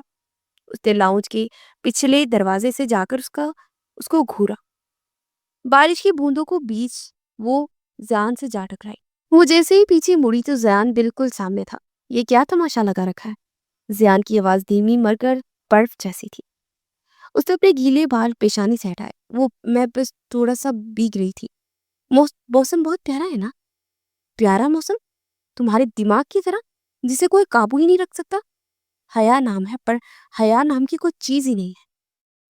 اس نے لاؤنج کے پچھلے دروازے سے جا کر اس کو گھورا۔ بارش کی بوندوں کو بیچ وہ زیان سے جا ٹکرائی۔ وہ جیسے ہی پیچھے مڑی تو زیان بالکل سامنے تھا۔ یہ کیا تماشا لگا رکھا ہے؟ زیان کی آواز دھیمی مگر برف جیسی تھی۔ اس نے اپنے گیلے بال پیشانی سے ہٹائے۔ وہ میں بس تھوڑا سا بھیگ رہی تھی۔ موسم بہت پیارا ہے نا؟ پیارا موسم؟ تمہارے دماغ کی طرح جسے کوئی قابو ہی نہیں رکھ سکتا؟ حیا نام ہے، پر حیا نام کی کوئی چیز ہی نہیں ہے۔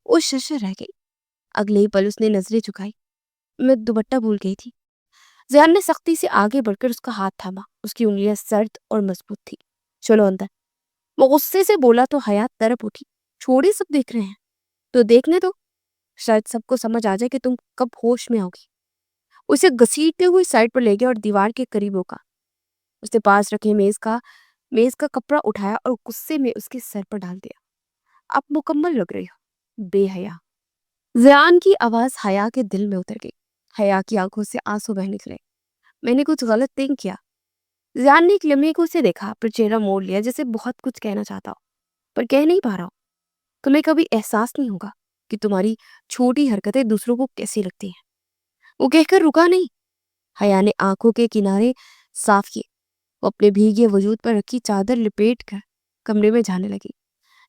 وہ شرشر رہ گئی۔ اگلے ہی پل اس نے نظریں جھکائی۔ میں دوپٹہ بھول گئی تھی۔ زیان نے سختی سے آگے بڑھ کر اس کا ہاتھ تھاما۔ اس کی انگلیاں سرد اور مضبوط تھی۔ چلو اندر، وہ غصے سے بولا تو حیا تڑپ اٹھی۔ چھوڑے، سب دیکھ رہے ہیں تو دیکھنے دو، شاید سب کو سمجھ آ جائے کہ تم کب ہوش میں آؤگی۔ اسے گھسیٹتے ہوئے سائڈ پر لے گیا اور دیوار کے قریب روکا۔ اس نے پاس رکھے میز کا کپڑا اٹھایا اور غصے میں اس کے سر پر ڈال دیا۔ آپ مکمل لگ رہی ہو، بے حیا۔ زیان کی آواز حیا کے دل میں اتر گئی۔ حیا کی آنکھوں سے آنسو بہہ نکلے۔ میں نے کچھ غلط نہیں کیا۔ زیان نے ایک لمحے کو اسے دیکھا، پھر چہرہ موڑ لیا جیسے بہت کچھ کہنا چاہتا ہو پر کہہ نہیں پا رہا ہو۔ تمہیں کبھی احساس نہیں ہوگا کہ تمہاری چھوٹی حرکتیں دوسروں کو کیسی لگتی ہیں۔ وہ کہہ کر رکا نہیں۔ حیا نے آنکھوں کے کنارے صاف کیے۔ وہ اپنے بھیگے وجود پر رکھی چادر لپیٹ کر کمرے میں جانے لگی۔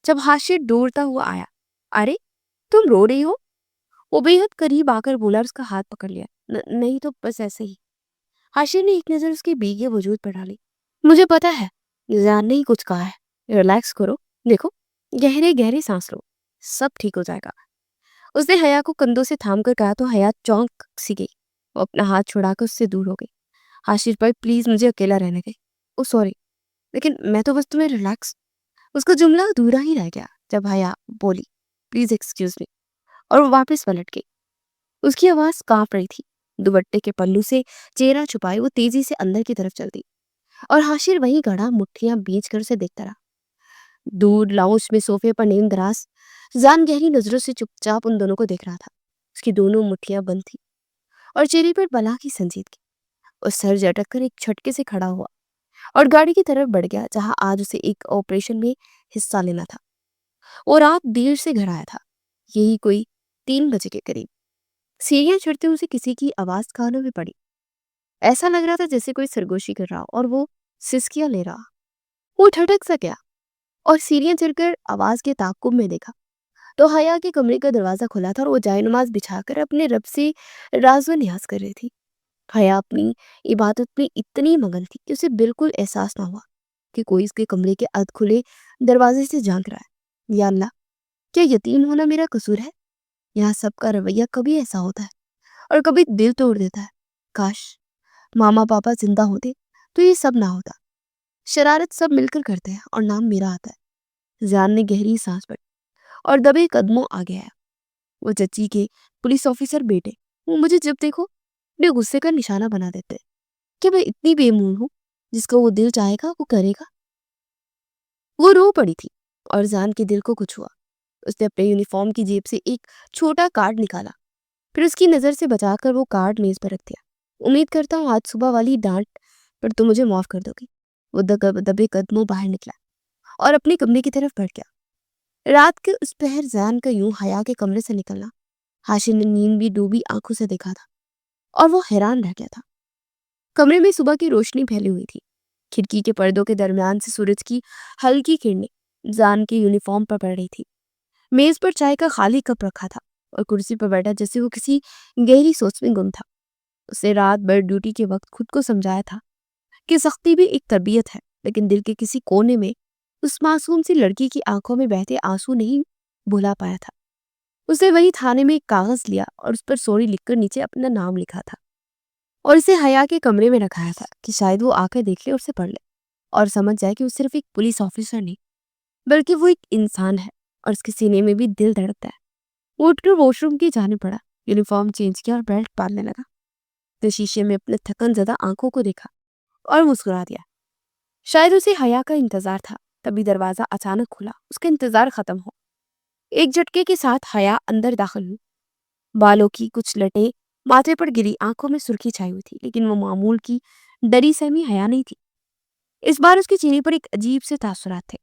جب حاشر دوڑتا ہوا آیا، ارے تم رو رہی ہو؟ وہ بے حد قریب آ کر بولا اور اس کا ہاتھ پکڑ لیا۔ نہیں تو بس ایسے ہی۔ حاشر نے ایک نظر اس کے بھیگے وجود پر ڈالی۔ مجھے پتا ہے زیان نے ہی کچھ کہا ہے، ریلیکس کرو، دیکھو گہرے گہرے سانس لو، سب ٹھیک ہو جائے گا۔ اس نے حیا کو کندھوں سے تھام کر کہا تو حیا چونک سی گئی۔ وہ اپنا ہاتھ چھڑا کر اس سے دور ہو گئی۔ حاشر بھائی پلیز مجھے اکیلا رہنے دے۔ او سوری، لیکن میں تو بس تمہیں ریلیکس۔ اس کا جملہ ادھورا ہی رہ گیا جب حیا بولی پلیز ایکسکیوز می، اور وہ واپس پلٹ گئی۔ اس کی آواز کانپ رہی تھی۔ دوپٹے کے پلو سے چہرہ چھپائے وہ تیزی سے اندر کی طرف چل دی اور حاشر وہیں گڑا مٹھیاں بیچ کر اسے دیکھتا رہا۔ دور لاؤنج میں صوفے پر نیم دراز زیان گہری نظروں سے چپ چاپ ان دونوں کو دیکھ رہا تھا۔ اس کی دونوں مٹھیاں بند تھی اور چہرے پر بلا کی سنجیدگی۔ اور سر جھٹک کر ایک جھٹکے سے کھڑا ہوا اور گاڑی کی طرف بڑھ گیا جہاں آج اسے ایک آپریشن میں حصہ لینا تھا۔ وہ رات دیر سے گھر آیا تھا، یہی کوئی 3 بجے کے قریب۔ سیڑھیاں چڑھتے اسے کسی کی آواز کانوں میں پڑی۔ ایسا لگ رہا تھا جیسے کوئی سرگوشی کر رہا اور وہ سسکیاں لے رہا۔ وہ ٹھٹک سا گیا اور سیڑھیاں چڑھ کر آواز کے تعاقب میں دیکھا تو حیا کے کمرے کا دروازہ کھلا تھا اور وہ جائے نماز بچھا کر اپنے رب سے راز و نیاز کر رہی تھی۔ حیا اپنی عبادت میں اتنی مگن تھی کہ اسے بالکل احساس نہ ہوا کہ کوئی اس کے کمرے کے ادھ کھلے دروازے سے جھانک رہا ہے۔ یا اللہ، کیا یتیم ہونا میرا قصور ہے؟ یہاں سب کا رویہ کبھی ایسا ہوتا ہے اور کبھی دل توڑ دیتا ہے۔ کاش ماما پاپا زندہ ہوتے تو یہ سب نہ ہوتا۔ شرارت سب مل کر کرتے ہیں اور نام میرا آتا ہے۔ زیان نے گہری سانس پڑی اور دبے قدموں آگے آیا۔ وہ چچی کے پولیس آفیسر بیٹے، وہ مجھے جب دیکھو اپنے غصے کا نشانہ بنا دیتے کہ میں اتنی بے مون ہوں، جس کو وہ دل چاہے گا وہ کرے گا۔ وہ رو پڑی تھی اور زیان کے دل کو کچھ ہوا۔ اس نے اپنے یونیفارم کی جیب سے ایک چھوٹا کارڈ نکالا، پھر اس کی نظر سے بچا کر وہ کارڈ میز پر رکھ دیا۔ امید کرتا ہوں آج صبح والی ڈانٹ پر تم مجھے معاف کر دو گی۔ وہ دبے قدموں باہر نکلا اور اپنے کمرے کی طرف بڑھ گیا۔ رات کے اس پہر زیان کا یوں حیا کے کمرے سے نکلنا حاشر نے نیند بھی ڈوبی آنکھوں سے دیکھا تھا اور وہ حیران رہ گیا تھا۔ کمرے میں صبح کی روشنی پھیلی ہوئی تھی۔ کھڑکی کے پردوں کے درمیان سے سورج کی ہلکی کرنیں زیان کے یونیفارم پر پڑ رہی تھی۔ میز پر چائے کا خالی کپ رکھا تھا اور کرسی پر بیٹھا جیسے وہ کسی گہری سوچ میں گم تھا۔ اسے رات بھر ڈیوٹی کے وقت خود کو سمجھایا تھا کہ سختی بھی ایک تربیت ہے، لیکن دل کے کسی کونے میں اس معصوم سی لڑکی کی آنکھوں میں بہتے آنسو نہیں بھلا پایا تھا۔ اس نے وہی تھانے میں ایک کاغذ لیا اور اس پر سوری لکھ کر نیچے اپنا نام لکھا تھا اور اسے حیا کے کمرے میں رکھایا تھا کہ شاید وہ آ کر دیکھ لے اور اسے پڑھ لے اور سمجھ جائے کہ وہ صرف ایک پولیس آفیسر نہیں بلکہ وہ ایک انسان ہے اور اس کے سینے میں بھی دل دھڑکتا ہے۔ وہ اٹھ کر واش روم کی جانے پڑا، یونیفارم چینج کیا اور بیلٹ باندھنے لگا۔ تو شیشے میں اپنے تھکن زدہ آنکھوں کو دیکھا اور مسکرا دیا۔ شاید اسے حیا کا انتظار تھا، تبھی دروازہ اچانک کھلا۔ اس کا انتظار ختم ہو۔ ایک جھٹکے کے ساتھ حیا اندر داخل ہوئی۔ بالوں کی کچھ لٹیں ماتھے پر گری، آنکھوں میں سرخی چھائی ہوئی تھی، لیکن وہ معمول کی ڈری سہمی حیا نہیں تھی۔ اس بار اس کے چہرے پر ایک عجیب سے تاثرات تھے۔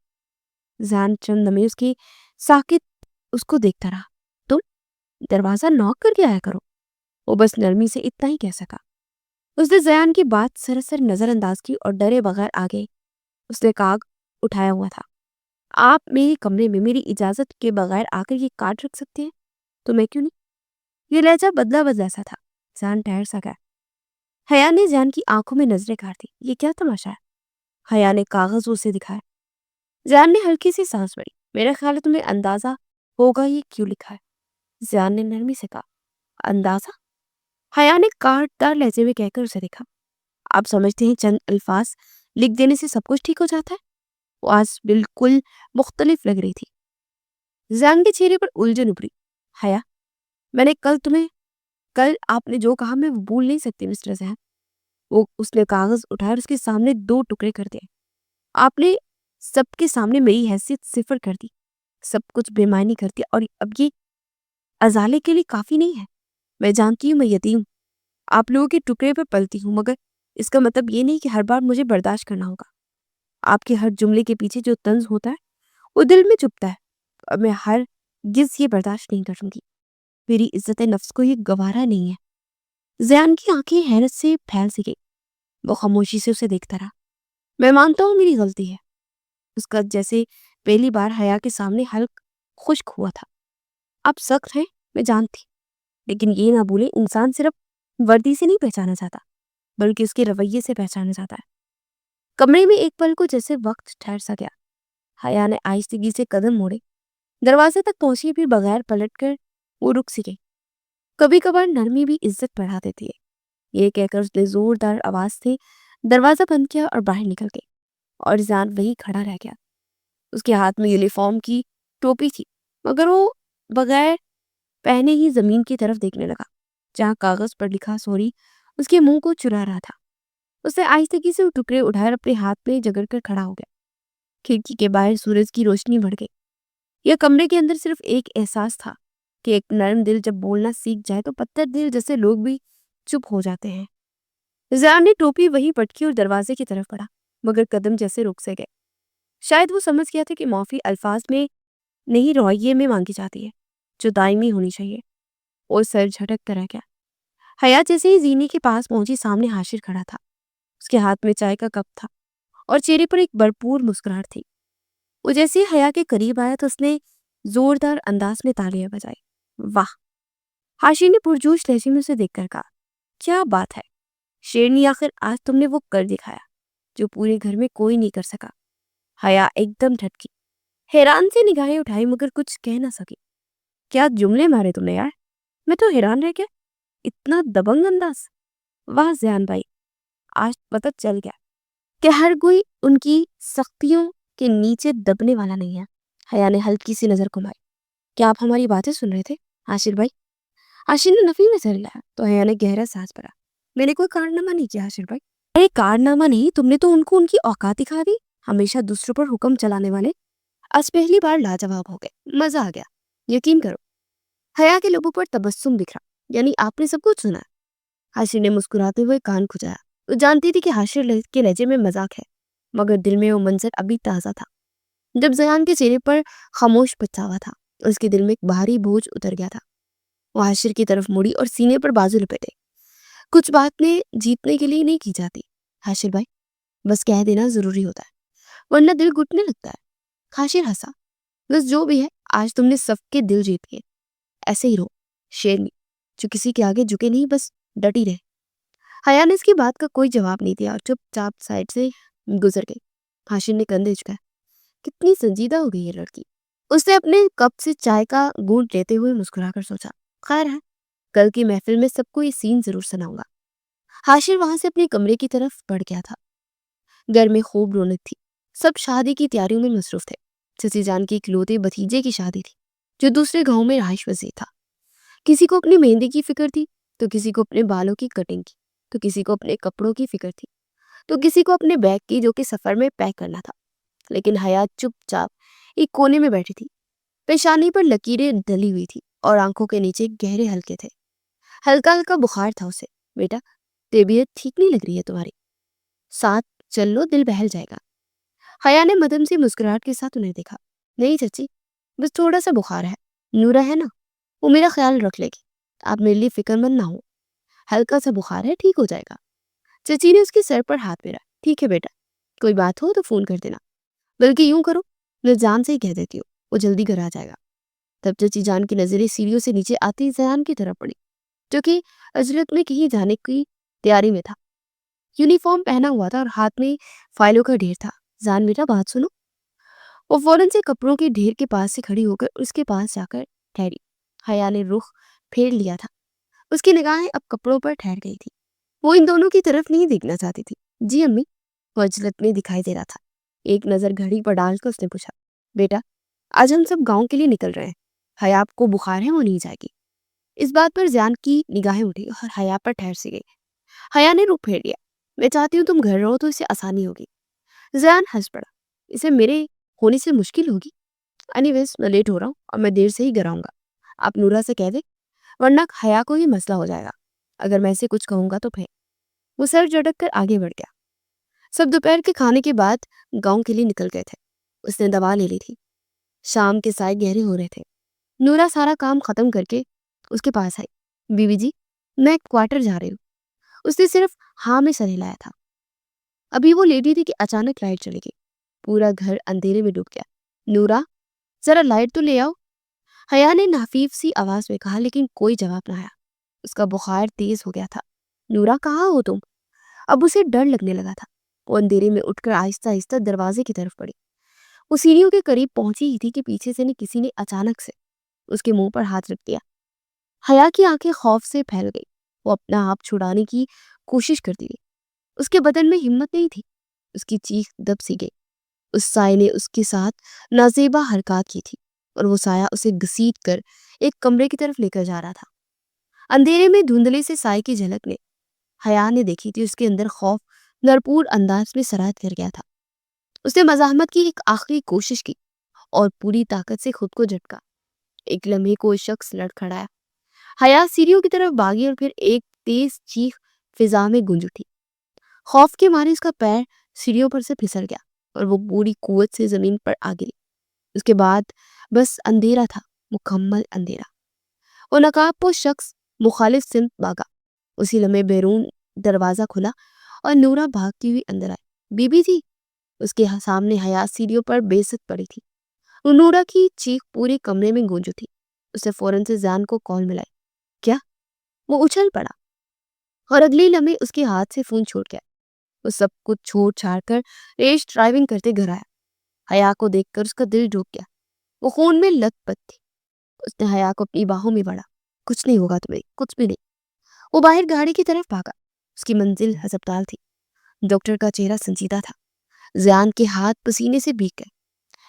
زیان چند لمحے اس کے ساکت اس کو دیکھتا رہا۔ تم دروازہ نوک کر کے آیا کرو، وہ بس نرمی سے اتنا ہی کہہ سکا۔ اس نے زیان کی بات سراسر نظر انداز کی اور ڈرے بغیر آگے اس نے کاغ اٹھایا ہوا تھا. آپ میرے کمرے میں میری اجازت کے بغیر آ کر یہ کارڈ رکھ سکتے ہیں تو میں کیوں نہیں. یہ لہجہ بدلا بدلا سا تھا. زیان ٹھہر سا گیا. حیا نے زیان کی آنکھوں میں نظریں گاڑ دی. یہ کیا تماشا ہے؟ حیا نے کاغذ اسے دکھایا. زیان نے ہلکی سی سانس بھری. میرا خیال ہے تمہیں اندازہ ہوگا یہ کیوں لکھا ہے. زیان نے نرمی سے کہا. اندازہ؟ حیا نے کارڈ دار لہجے میں کہہ کر اسے دیکھا. آپ سمجھتے ہیں چند الفاظ لکھ دینے سے سب کچھ ٹھیک ہو جاتا ہے؟ وہ آج بالکل مختلف لگ رہی تھی. زیان کے چہرے پر الجھن ابھری. حیا، میں نے کل آپ نے جو کہا میں وہ بھول نہیں سکتی مسٹر زیان. اس نے کاغذ اٹھایا اور اس کے سامنے 2 ٹکڑے کر دیے. آپ نے سب کے سامنے میری حیثیت صفر کر دی. سب کچھ بے معنی کر دیا اور اب یہ ازالے کے لیے کافی نہیں ہے. میں جانتی ہوں میں یتیم ہوں. آپ لوگوں کے ٹکڑے پر پلتی ہوں، مگر اس کا مطلب یہ نہیں کہ ہر بار مجھے برداشت کرنا ہوگا. آپ کے ہر جملے کے پیچھے جو طنز ہوتا ہے وہ دل میں چپتا ہے. اب میں ہرگز یہ برداشت نہیں کروں گی. میری عزت نفس کو یہ گوارا نہیں ہے. زیان کی آنکھیں حیرت سے پھیل سی گئی. وہ خاموشی سے اسے دیکھتا رہا. میں مانتا ہوں میری غلطی ہے. اس کا جیسے پہلی بار حیا کے سامنے حلق خشک ہوا تھا. آپ سخت ہیں میں جانتی، لیکن یہ نہ بھولیں انسان صرف وردی سے نہیں پہچانا جاتا بلکہ اس کے رویے سے پہچانا جاتا ہے. کمرے میں ایک پل کو جیسے وقت ٹھہر سا گیا. حیا نے آہستگی سے قدم موڑے. دروازے تک پہنچی پھر بغیر پلٹ کر وہ رک سی گئی. کبھی کبھار نرمی بھی عزت بڑھا دیتی ہے. یہ کہہ کر اس نے زوردار آواز سے دروازہ بند کیا اور باہر نکل گئی. اور زیان وہی کھڑا رہ گیا. اس کے ہاتھ میں یونیفارم کی ٹوپی تھی، مگر وہ بغیر پہنے ہی زمین کی طرف دیکھنے لگا جہاں کاغذ پر لکھا سوری اس کے منہ کو چرا رہا تھا. اس نے آہستگی سے وہ ٹکڑے اٹھائے اپنے ہاتھ میں جگڑ کر کھڑا ہو گیا. کھڑکی کے باہر سورج کی روشنی بڑھ گئی. یہ کمرے کے اندر صرف ایک احساس تھا کہ ایک نرم دل جب بولنا سیکھ جائے تو پتھر دل جیسے لوگ بھی چپ ہو جاتے ہیں. زیان نے ٹوپی وہی پٹکی اور دروازے کی طرف پڑھا، مگر قدم جیسے رک سے گئے. شاید وہ سمجھ گیا تھا کہ معافی الفاظ میں نہیں رویے میں مانگی جاتی ہے جو دائمی ہونی چاہیے. اور سر جھٹکتا رہ گیا. حیا جیسے ہی زینے کے پاس پہنچی سامنے حاشر کھڑا تھا. اس کے ہاتھ میں چائے کا کپ تھا اور چہرے پر ایک بھرپور مسکراہٹ تھی. وہ جیسے ہی حیا کے قریب آیا تو اس نے زوردار انداز میں تالیاں بجائی. واہ! حاشر نے پرجوش لہجے میں اسے دیکھ کر کہا. کیا بات ہے شیرنی، آخر آج تم نے وہ کر دکھایا جو پورے گھر میں کوئی نہیں کر سکا. حیا ایک دم ڈھٹکی، حیران سے نگاہیں اٹھائی مگر کچھ کہہ نہ سکی. کیا جملے مارے تم نے یار! میں تو حیران رہ گیا. اتنا دبنگ انداز! واہ زیان بھائی، آج پتہ چل گیا کہ ہر کوئی ان کی سختیوں کے نیچے دبنے والا نہیں ہے. حیا نے ہلکی سی نظر گھمائی. کیا آپ ہماری باتیں سن رہے تھے حاشر بھائی؟ حاشر نے نفی میں سر لایا تو حیا نے گہرا سانس بھرا. میں نے کوئی کارنامہ نہیں کیا حاشر بھائی. ارے کارنامہ نہیں، تم نے تو ان کو ان کی اوقات دکھا دی. ہمیشہ دوسروں پر حکم چلانے والے آج پہلی بار لاجواب ہو گئے. مزہ آ گیا، یقین کرو. حیا کے لبوں پر تبسم بکھرا. یعنی آپ نے سب کچھ سنا؟ حاشر نے مسکراتے ہوئے کان کھجایا. وہ جانتی تھی کہ حاشر کے لہجے میں مذاق ہے، مگر دل میں وہ منظر ابھی تازہ تھا جب زیان کے چہرے پر خاموش پچھاوا تھا. اس کے دل میں ایک بھاری بوجھ اتر گیا تھا. وہ حاشر کی طرف مڑی اور سینے پر بازو لپیٹے. کچھ باتیں جیتنے کے لیے نہیں کی جاتی حاشر بھائی، بس کہہ دینا ضروری ہوتا ہے ورنہ دل گھٹنے لگتا ہے. حاشر ہنسا. بس جو بھی ہے آج تم نے سب کے دل جیت گئے. ایسے ہی رہو شیرنی، جو کسی کے آگے جھکے نہیں، بس ڈٹی رہے. حیا نے اس کی بات کا کوئی جواب نہیں دیا اور چپ چاپ سائڈ سے گزر گئی. حاشر نے کندھے جھکائے. کتنی سنجیدہ ہو گئی یہ لڑکی. اس نے اپنے کپ سے چائے کا گھونٹ لیتے ہوئے مسکرا کر سوچا. خیر ہے، کل کی محفل میں سب کو یہ سین ضرور سناؤں گا. حاشر وہاں سے اپنے کمرے کی طرف بڑھ گیا تھا. گھر میں خوب رونق تھی. سب شادی کی تیاریوں میں مصروف تھے. چچی جان کی اکلوتے بھتیجے کی شادی تھی جو دوسرے گاؤں میں رہائش پذیر تھا. کسی کو اپنی مہندی کی فکر تھی تو کسی کو اپنے بالوں کی کٹنگ کی، تو کسی کو اپنے کپڑوں کی فکر تھی، تو کسی کو اپنے بیگ کی جو کہ سفر میں پیک کرنا تھا. لیکن حیا چپ چاپ ایک کونے میں بیٹھی تھی. پیشانی پر لکیریں ڈلی ہوئی تھی اور آنکھوں کے نیچے گہرے ہلکے تھے. ہلکا ہلکا بخار تھا اسے. بیٹا، طبیعت ٹھیک نہیں لگ رہی ہے تمہاری، ساتھ چل لو، دل بہل جائے گا. حیا نے مدم سی مسکراہٹ کے ساتھ انہیں دیکھا. نہیں چچی، بس تھوڑا سا بخار ہے. نورا ہے نا، وہ میرا خیال رکھ لے گی. آپ میرے لیے فکر مند نہ ہو. ہلکا سا بخار ہے، ٹھیک ہو جائے گا. چچی نے اس کے سر پر ہاتھ پھیرا. ٹھیک ہے بیٹا, کوئی بات ہو تو فون کر دینا, بلکہ یوں کرو, میں جان سے ہی کہہ دیتی ہوں, وہ جلدی گھر آ جائے گا. تب چچی جان کی نظریں سیڑھیوں سے نیچے آتی زیان کی طرف پڑی, جو کہ اجرت میں کہیں جانے کی تیاری میں تھا. یونیفارم پہنا ہوا تھا اور ہاتھ میں فائلوں کا ڈھیر تھا. زان بیٹا بات سنو. وہ فوراً سے کپڑوں کے ڈھیر کے پاس سے کھڑی ہو کر اس کے پاس جا کر ٹھہری. حیا نے رخ پھیر لیا تھا. اس کی نگاہیں اب کپڑوں پر ٹھہر گئی تھی. وہ ان دونوں کی طرف نہیں دیکھنا چاہتی تھی. جی امی, وہ اجرت میں دکھائی دے رہا تھا. ایک نظر گھڑی پر ڈال کر اس نے پوچھا, بیٹا آج ہم سب گاؤں کے لیے نکل رہے ہیں. حیا کو بخار ہے, وہ نہیں جائے گی. اس بات پر زیان کی نگاہیں اٹھی اور حیا پر ٹھہر سی گئی. حیا نے رخ پھیر لیا. میں چاہتی ہوں تم گھر رہو تو اسے آسانی ہوگی. زیان ہنس پڑا. اسے میرے ہونے سے مشکل ہوگی. اینی ویز میں لیٹ ہو رہا ہوں اور میں دیر سے ہی گھر آؤں گا. آپ نورا سے کہہ دیں, ورنہ حیا کو ہی مسئلہ ہو جائے گا اگر میں اسے کچھ کہوں گا تو. پھر وہ سر جھٹک کر آگے بڑھ گیا. سب دوپہر کے کھانے کے بعد گاؤں کے لیے نکل گئے تھے. اس نے دوا لے لی تھی. شام کے سائے گہرے ہو رہے تھے. نورا سارا کام ختم کر کے اس کے پاس آئی. بیوی جی, میں کوارٹر جا رہی ہوں. اس نے صرف ہاں میں سر ہلایا تھا. ابھی وہ لیٹی تھی کہ اچانک لائٹ چلی گئی. پورا گھر اندھیرے میں ڈوب گیا. نورا ذرا لائٹ تو لے آؤ, حیا نے نحیف سی آواز میں کہا, لیکن کوئی جواب نہ آیا. اس کا بخار تیز ہو گیا تھا. نورا کہاں ہو تم؟ اب اسے ڈر لگنے لگا تھا. وہ اندھیرے میں اٹھ کر آہستہ آہستہ دروازے کی طرف بڑھی. وہ سیڑھیوں کے قریب پہنچی ہی تھی کہ پیچھے سے کسی نے اچانک سے اس کے منہ پر ہاتھ رکھ دیا. حیا کی آنکھیں خوف سے پھیل گئی. وہ اپنا آپ چھڑانے کی کوشش کرتی رہی. اس کے بدن میں ہمت نہیں تھی. اس کی چیخ دب سی گئی. اس سائے نے اس کے ساتھ نازیبا حرکات کی تھی اور وہ سایہ اسے گھسیٹ کر ایک کمرے کی طرف لے کر جا رہا تھا. اندھیرے میں دھندلے سے سائے کی جھلک نے حیا نے دیکھی تھی. اس کے اندر خوف بھرپور انداز میں سرایت کر گیا تھا. اس نے مزاحمت کی ایک آخری کوشش کی اور پوری طاقت سے خود کو جھٹکا. ایک لمحے کوئی شخص لڑکھڑایا. حیا سیڑھیوں کی طرف بھاگی اور پھر ایک تیز چیخ فضا میں گونج اٹھی. خوف کے مارے اس کا پیر سیڑھیوں پر سے پھسل گیا اور وہ پوری قوت سے زمین پر آ گری. اس کے بعد بس اندھیرا تھا, مکمل اندھیرا. وہ نقاب پوش شخص مخالف سمت بھاگا. اسی لمحے بیرون دروازہ کھلا اور نورا بھاگتی ہوئی اندر آئی. بی بی جی, اس کے سامنے حیا سیڑھیوں پر بے ست پڑی تھی. نورا کی چیخ پورے کمرے میں گونج اٹھی. اس نے فوراً سے زیان کو کال ملائی. کیا؟ وہ اچھل پڑا اور اگلی لمحے اس کے ہاتھ سے فون چھوٹ گیا. وہ سب کچھ چھوڑ چھاڑ کر ریش ڈرائیونگ کرتے گھر آیا. حیا کو دیکھ کر اس کا دل ڈوب گیا. وہ خون میں لت پت تھی. اس نے حیا کو اپنی باہوں میں بڑھا. کچھ نہیں ہوگا تمہیں, کچھ بھی نہیں. وہ باہر گاڑی کی طرف بھاگا. اس کی منزل ہسپتال تھی. ڈاکٹر کا چہرہ سنجیدہ تھا. زیان کے ہاتھ پسینے سے بھیگ گئے.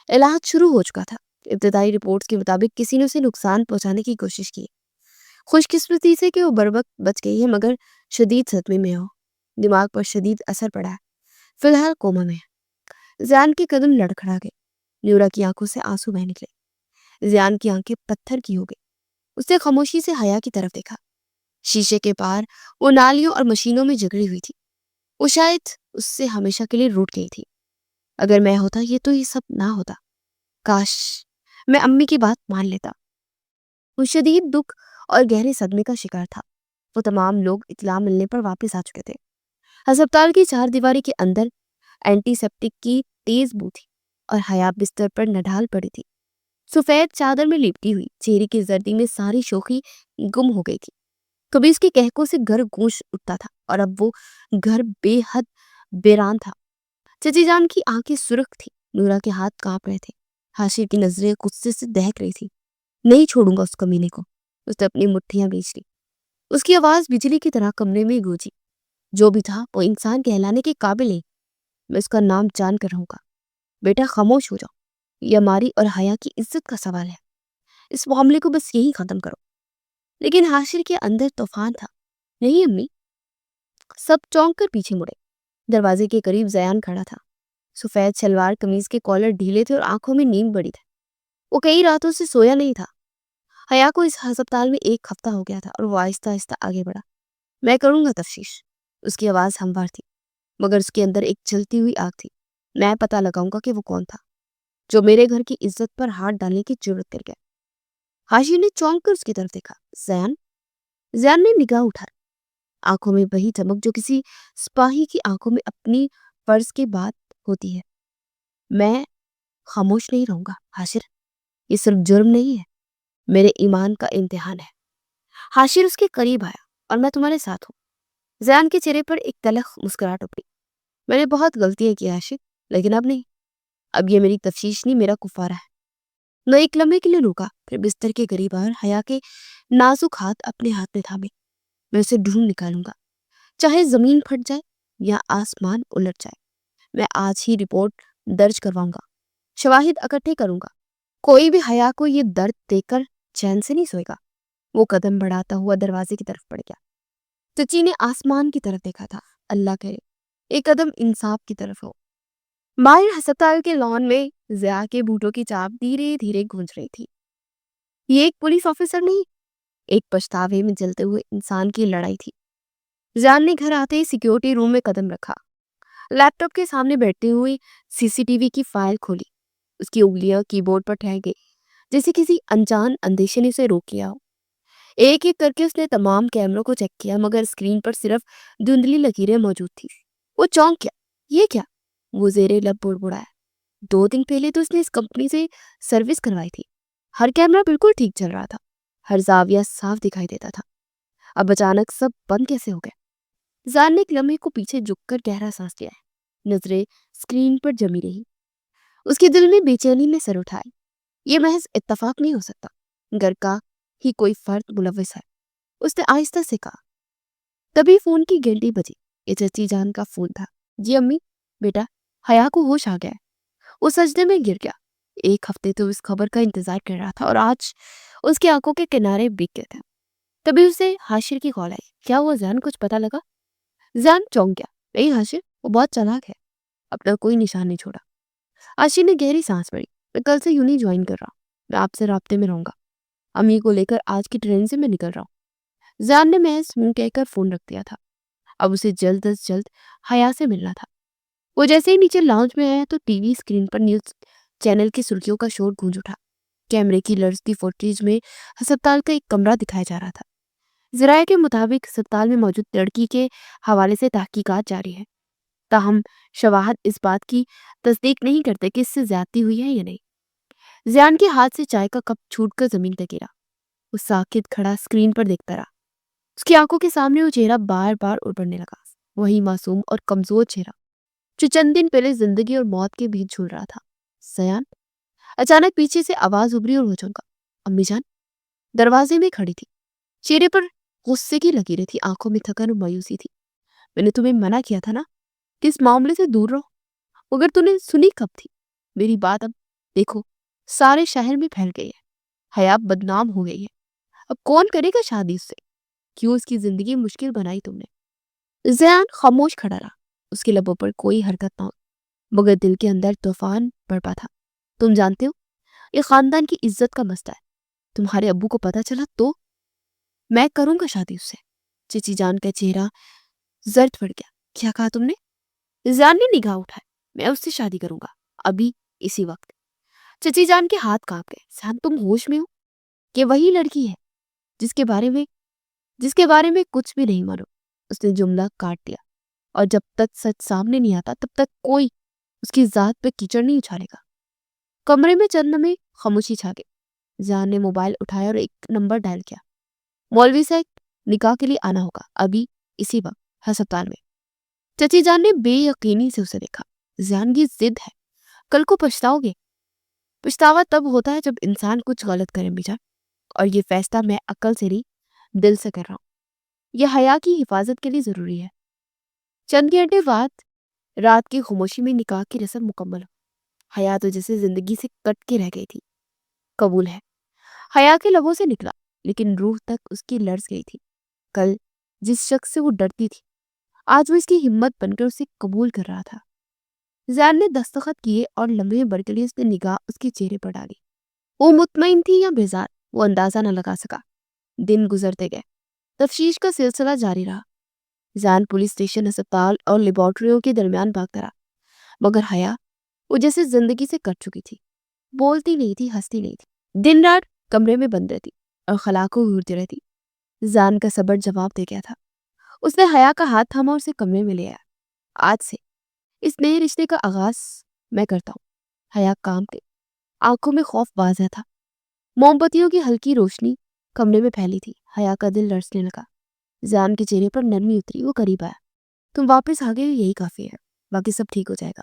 علاج شروع ہو چکا تھا. ابتدائی رپورٹس کے مطابق کسی نے اسے نقصان پہنچانے کی کوشش کی. خوش قسمتی سے کہ وہ بروقت بچ گئی ہے, مگر شدید صدمے میں ہو. دماغ پر شدید اثر پڑا ہے. فی الحال کوما میں ہے. زیان کے قدم لڑکھڑا گئے. نورا کی آنکھوں سے آنسو بہہ نکلے. زیان کی آنکھیں پتھر کی ہو گئی. اس نے خاموشی سے حیا کی طرف دیکھا. شیشے کے پار وہ نالیوں اور مشینوں میں جگڑی ہوئی تھی. وہ شاید اس سے ہمیشہ کے لیے روٹ گئی تھی. اگر میں ہوتا یہ سب نہ ہوتا. کاش میں امی کی بات مان لیتا. وہ شدید دکھ اور گہرے صدمے کا شکار تھا. وہ تمام لوگ اطلاع ملنے پر واپس آ چکے تھے. ہسپتال کی چار دیواری کے اندر اینٹی سیپٹک کی تیز بو تھی اور حیا بستر پر نڈھال پڑی تھی. سفید چادر میں لپٹی ہوئی, چہرے کی زردی میں ساری شوخی گم ہو گئی تھی. کبھی اس کے کہکوں سے گھر گونج اٹھتا تھا اور اب وہ گھر بے حد بیران تھا. چچی جان کی آنکھیں سرخ تھی. نورا کے ہاتھ کانپ رہے تھے. حاشر کی نظریں غصے سے دہک رہی تھی. نہیں چھوڑوں گا اس کمینے کو. اس نے اپنی مٹھیاں بیچ لی. اس کی آواز بجلی کی طرح کمرے میں گونجی. جو بھی تھا وہ انسان کہلانے کے قابل نہیں. میں اس کا نام جان کر رہوں گا. بیٹا خاموش ہو جاؤ. یہ ہماری اور حیا کی عزت کا سوال ہے. اس معاملے کو بس یہی ختم کرو. لیکن حاشر کے اندر طوفان تھا. نہیں امی. سب چونک کر پیچھے مڑے. دروازے کے قریب زیان کھڑا تھا. سفید شلوار قمیض کے کالر ڈھیلے تھے اور آنکھوں میں نیند بڑی تھی. وہ کئی راتوں سے سویا نہیں تھا. حیا کو اس ہسپتال میں ایک ہفتہ ہو گیا تھا اور وہ آہستہ آہستہ آگے بڑھا. میں کروں گا تفتیش. اس کی آواز ہموار تھی مگر اس کے اندر ایک جلتی ہوئی آگ تھی. میں پتہ لگاؤں گا کہ وہ کون تھا جو میرے گھر کی عزت پر ہاتھ ڈالنے کی جرت کر گیا. حاشر نے چونک کر اس کی طرف دیکھا. زیان نے نگاہ اٹھا. آنکھوں میں وہی چمک جو کسی سپاہی کی آنکھوں میں اپنی فرض کے بعد ہوتی ہے۔ میں خاموش نہیں رہوں گا حاشر، یہ صرف جرم نہیں ہے، میرے ایمان کا امتحان ہے۔ حاشر اس کے قریب آیا، اور میں تمہارے ساتھ ہوں۔ زیان کے چہرے پر ایک تلخ مسکراہٹ ابھری۔ میں نے بہت غلطیاں کی عاشق، لیکن اب نہیں۔ اب یہ میری تفشیش نہیں، میرا کفارہ ہے۔ وہ ایک لمحے کے لیے رکا، پھر بستر کے قریب آیا اور حیا کے نازک ہاتھ اپنے ہاتھ میں تھامے۔ میں اسے ڈھونڈ نکالوں گا، چاہے زمین پھٹ جائے یا آسمان الٹ جائے۔ میں آج ہی رپورٹ درج کرواؤں گا، شواہد اکٹھے کروں گا۔ کوئی بھی حیا کو یہ درد دیکھ کر چین سے نہیں سوئے گا۔ وہ قدم بڑھاتا ہوا دروازے کی طرف بڑھ گیا۔ چچی نے آسمان کی طرف دیکھا تھا۔ اللہ کرے ایک قدم انصاف کی طرف ہو۔ باہر ہسپتال کے لان میں ضیاء کے بوٹوں کی چاپ دھیرے دھیرے گونج رہی تھی۔ یہ ایک پولیس آفیسر نہیں، ایک پچھتاوے میں جلتے ہوئے انسان کی لڑائی تھی۔ زیان نے گھر آتے ہی سیکیورٹی روم میں قدم رکھا۔ لیپ ٹاپ کے سامنے بیٹھتے ہوئے سی ٹی وی کی فائل کھولی۔ اس کی انگلیاں کی بورڈ پر ٹھہر گئی، جیسے کسی انجان اندیشے نے اسے روک لیا ہو۔ ایک ایک کر کے اس نے تمام کیمروں کو چیک کیا، مگر اسکرین پر صرف دھندلی لکیریں موجود تھی۔ وہ چونک گیا۔ یہ کیا؟ وہ زیر لب بڑبڑایا۔ 2 دن پہلے تو اس نے اس کمپنی سے سروس کروائی تھی، ہر کیمرہ بالکل ٹھیک چل رہا تھا، ہر زاویہ صاف دکھائی دیتا تھا۔ اب اچانک سب بند کیسے ہو گیا؟ زان نے ایک لمحے کو پیچھے جھک کر گہرا سانس لیا ہے، نظریں اسکرین پر جمی رہی۔ اس کے دل میں بے چینی نے سر اٹھائے۔ یہ محض اتفاق نہیں ہو سکتا، گھر کا ہی کوئی فرد ملوث ہے۔ اس نے آہستہ سے کہا۔ تبھی فون کی گھنٹی بجی۔ یہ چچی جان کا فون تھا۔ جی امی، بیٹا حیا کو ہوش آ گیا ہے۔ وہ سجدے میں گر گیا۔ 1 ہفتے تو اس خبر کا انتظار کر رہا تھا، اور آج اس کی آنکھوں کے کنارے بک گئے تھے۔ تبھی اسے حاشر کی کال آئی۔ کیا ہوا زیان، کچھ پتا لگا؟ زیان چونک گیا۔ نہیں حاشر، وہ بہت چالاک ہے، اپنا کوئی نشان نہیں چھوڑا۔ حاشر نے گہری سانس بھری۔ میں کل سے یوں نہیں جوائن کر رہا، میں آپ سے رابطے میں رہوں گا۔ امی کو لے کر آج کی ٹرین سے میں نکل رہا ہوں۔ زیان نے محض کہہ کر فون رکھ دیا تھا۔ اب اسے جلد از جلد حیا سے ملنا تھا۔ وہ جیسے ہی نیچے لاؤنج میں آیا تو ٹی وی اسکرین پر نیوز چینل کی سرخیوں کا شور گونج اٹھا۔ کیمرے کی لرزتی فوٹیج میں ہسپتال کا ایک کمرہ دکھایا جا رہا تھا۔ ذرائع کے مطابق ہسپتال میں موجود لڑکی کے حوالے سے تحقیقات جاری ہے، تاہم شواہد اس بات کی تصدیق نہیں کرتے کہ اس سے زیادتی ہوئی ہے یا نہیں۔ زیان کے ہاتھ سے چائے کا کپ چھوٹ کر زمین پر گرا۔ وہ ساکت کھڑا اسکرین پر دیکھتا رہا۔ اس کی آنکھوں کے سامنے وہ چہرہ بار بار ابھرنے لگا، وہی معصوم اور کمزور چہرہ جو چند دن پہلے زندگی اور موت کے بیچ جھول رہا تھا۔ زیان، اچانک پیچھے سے آواز ابھری اور وہ چونکا۔ امی جان دروازے میں کھڑی تھی، چہرے پر غصے کی لکیریں تھی، آنکھوں میں تھکن اور مایوسی تھی۔ میں نے تمہیں منع کیا تھا نا کہ اس معاملے سے دور رہو، مگر تم نے سنی کب تھی؟ میری بات اب دیکھو سارے شہر میں پھیل گئی ہے، حیا بدنام ہو گئی ہے۔ اب کون کرے گا شادی اس سے؟ کیوں اس کی زندگی مشکل بنائی تم نے؟ زیان خاموش کھڑا رہا، اس کے لبوں پر کوئی حرکت نہ ہو، مگر دل کے اندر طوفان برپا تھا۔ تم جانتے ہو یہ خاندان کی عزت کا مسئلہ ہے، تمہارے ابو کو پتا چلا تو؟ میں کروں گا شادی اس سے۔ چچی جان کا چہرہ زرد پڑ گیا۔ کیا کہا تم نے؟ زیان نے نگاہ اٹھائے۔ میں اس سے شادی کروں گا، ابھی اسی وقت۔ چچی جان کے ہاتھ کانپ گئے۔ زیان تم ہوش میں ہو؟ کہ وہی لڑکی ہے جس کے بارے میں کچھ بھی نہیں معلوم؟ اس نے جملہ کاٹ دیا۔ اور جب تک سچ سامنے نہیں آتا تب تک کوئی اس کی ذات پہ کیچڑ نہیں اچھالے گا۔ کمرے میں چند لمحے خاموشی چھا گئی۔ زیان نے موبائل اٹھایا اور ایک نمبر ڈائل کیا۔ مولوی صاحب، نکاح کے لیے آنا ہوگا، ابھی اسی وقت ہسپتال میں۔ چچی جان نے بے یقینی سے اسے دیکھا۔ زیان کی ضد ہے، کل کو پچھتاؤ گے۔ پچھتاوا تب ہوتا ہے جب انسان کچھ غلط کرے بیجا، اور یہ فیصلہ میں عقل سے نہیں دل سے کر رہا ہوں۔ یہ حیا کی حفاظت کے لیے ضروری ہے۔ چند گھنٹے بعد رات کی خاموشی میں نکاح کی رسم مکمل ہو۔ حیا تو جیسے زندگی سے کٹ کے رہ گئی تھی۔ قبول ہے، حیا کے لبوں سے نکلا، لیکن روح تک اس کی لرز گئی تھی۔ کل جس شخص سے وہ ڈرتی تھی، آج وہ اس کی ہمت بن کر اسے قبول کر رہا تھا۔ زیان نے دستخط کیے اور لمحے بھر کے لیے اس نے نگاہ اس کے چہرے پر ڈالی۔ وہ مطمئن تھی یا بیزار، وہ اندازہ نہ لگا سکا۔ دن گزرتے گئے، تفتیش کا سلسلہ جاری رہا۔ زیان پولیس اسٹیشن، ہسپتال اور لیبارٹریوں کے درمیان بھاگتا رہا، مگر حیا وہ جیسے زندگی سے کٹ چکی تھی، بولتی نہیں تھی، ہنستی نہیں تھی، دن رات کمرے میں بند رہتی اور خلا کو گھورتی رہتی۔ زیان کا صبر جواب دے گیا تھا۔ اس نے حیا کا ہاتھ تھاما اور اسے کمرے میں لے آیا۔ آج سے اس نئے رشتے کا آغاز میں کرتا ہوں۔ حیا کام کے آنکھوں میں خوف واضح تھا۔ موم بتیوں کی ہلکی روشنی کمرے میں پھیلی تھی۔ حیا کا دل لرزنے لگا۔ زیان کے چہرے پر نرمی اتری، وہ قریب آیا۔ تم واپس آ گئے، یہی کافی ہے، باقی سب ٹھیک ہو جائے گا۔